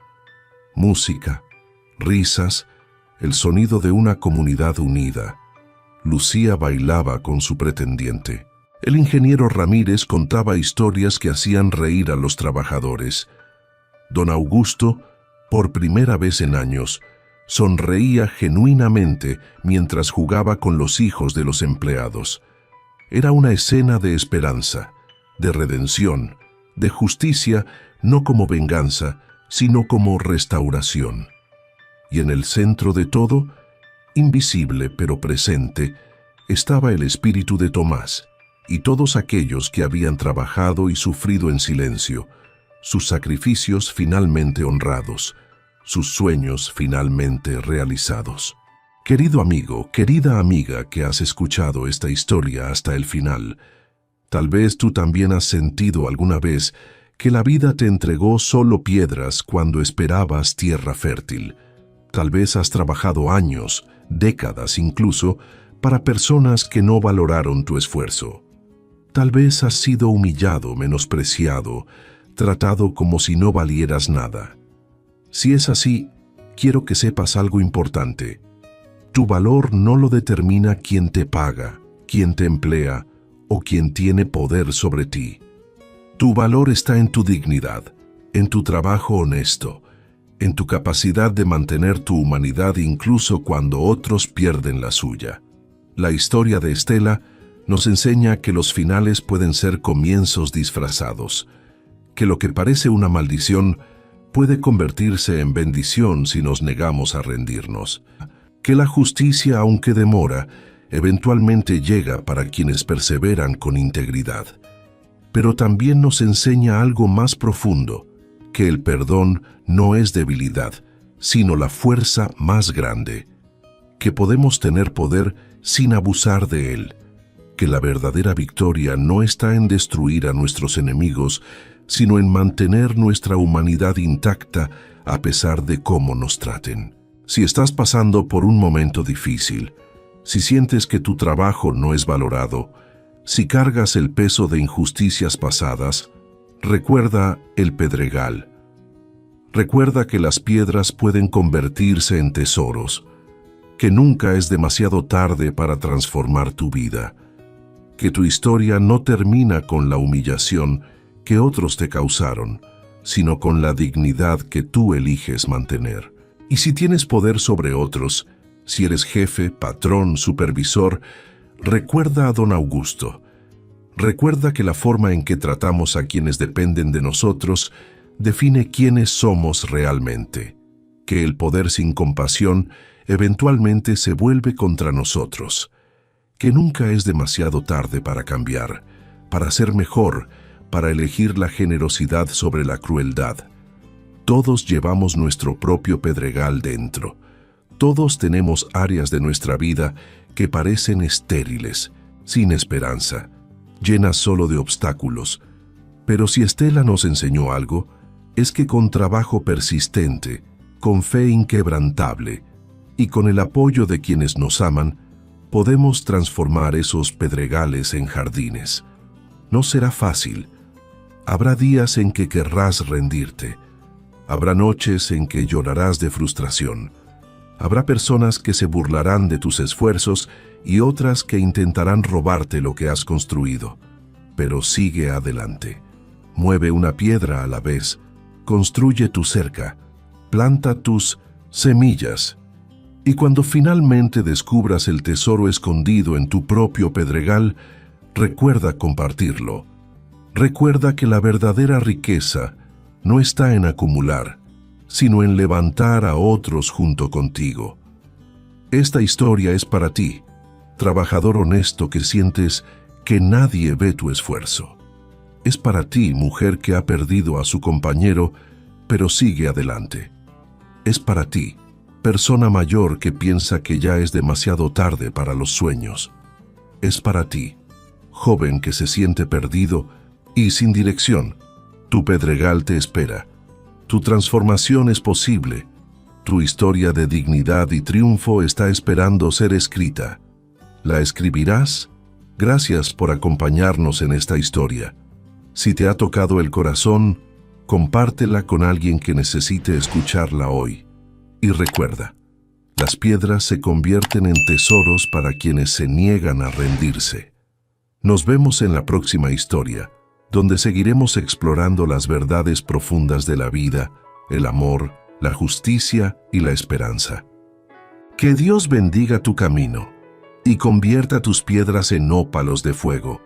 Música, risas, el sonido de una comunidad unida. Lucía bailaba con su pretendiente. El ingeniero Ramírez contaba historias que hacían reír a los trabajadores. Don Augusto, por primera vez en años, sonreía genuinamente mientras jugaba con los hijos de los empleados. Era una escena de esperanza, de redención, de justicia, no como venganza, sino como restauración. Y en el centro de todo, invisible pero presente, estaba el espíritu de Tomás y todos aquellos que habían trabajado y sufrido en silencio, sus sacrificios finalmente honrados, sus sueños finalmente realizados. Querido amigo, querida amiga que has escuchado esta historia hasta el final, tal vez tú también has sentido alguna vez que la vida te entregó solo piedras cuando esperabas tierra fértil. Tal vez has trabajado años, décadas incluso, para personas que no valoraron tu esfuerzo. Tal vez has sido humillado, menospreciado, tratado como si no valieras nada. Si es así, quiero que sepas algo importante. Tu valor no lo determina quien te paga, quien te emplea o quien tiene poder sobre ti. Tu valor está en tu dignidad, en tu trabajo honesto, en tu capacidad de mantener tu humanidad incluso cuando otros pierden la suya. La historia de Estela nos enseña que los finales pueden ser comienzos disfrazados, que lo que parece una maldición puede convertirse en bendición si nos negamos a rendirnos, que la justicia, aunque demora, eventualmente llega para quienes perseveran con integridad. Pero también nos enseña algo más profundo, que el perdón no es debilidad, sino la fuerza más grande, que podemos tener poder sin abusar de él, que la verdadera victoria no está en destruir a nuestros enemigos, sino en mantener nuestra humanidad intacta a pesar de cómo nos traten. Si estás pasando por un momento difícil, si sientes que tu trabajo no es valorado, si cargas el peso de injusticias pasadas, recuerda el pedregal. Recuerda que las piedras pueden convertirse en tesoros, que nunca es demasiado tarde para transformar tu vida, que tu historia no termina con la humillación que otros te causaron, sino con la dignidad que tú eliges mantener. Y si tienes poder sobre otros, si eres jefe, patrón, supervisor, recuerda a don Augusto. Recuerda que la forma en que tratamos a quienes dependen de nosotros define quiénes somos realmente, que el poder sin compasión eventualmente se vuelve contra nosotros, que nunca es demasiado tarde para cambiar, para ser mejor, para elegir la generosidad sobre la crueldad. Todos llevamos nuestro propio pedregal dentro. Todos tenemos áreas de nuestra vida que parecen estériles, sin esperanza, llenas solo de obstáculos, Pero si Estela nos enseñó algo, es que con trabajo persistente, con fe inquebrantable y con el apoyo de quienes nos aman, podemos transformar esos pedregales en jardines. No será fácil. Habrá días en que querrás rendirte. Habrá noches en que llorarás de frustración. Habrá personas que se burlarán de tus esfuerzos y otras que intentarán robarte lo que has construido. Pero sigue adelante. Mueve una piedra a la vez. Construye tu cerca. Planta tus semillas. Y cuando finalmente descubras el tesoro escondido en tu propio pedregal, recuerda compartirlo. Recuerda que la verdadera riqueza no está en acumular, sino en levantar a otros junto contigo. Esta historia es para ti, trabajador honesto que sientes que nadie ve tu esfuerzo. Es para ti, mujer que ha perdido a su compañero, pero sigue adelante. Es para ti, persona mayor que piensa que ya es demasiado tarde para los sueños. Es para ti, joven que se siente perdido y sin dirección. Tu pedregal te espera. Tu transformación es posible. Tu historia de dignidad y triunfo está esperando ser escrita. ¿La escribirás? Gracias por acompañarnos en esta historia. Si te ha tocado el corazón, compártela con alguien que necesite escucharla hoy. Y recuerda, las piedras se convierten en tesoros para quienes se niegan a rendirse. Nos vemos en la próxima historia, donde seguiremos explorando las verdades profundas de la vida, el amor, la justicia y la esperanza. Que Dios bendiga tu camino y convierta tus piedras en ópalos de fuego,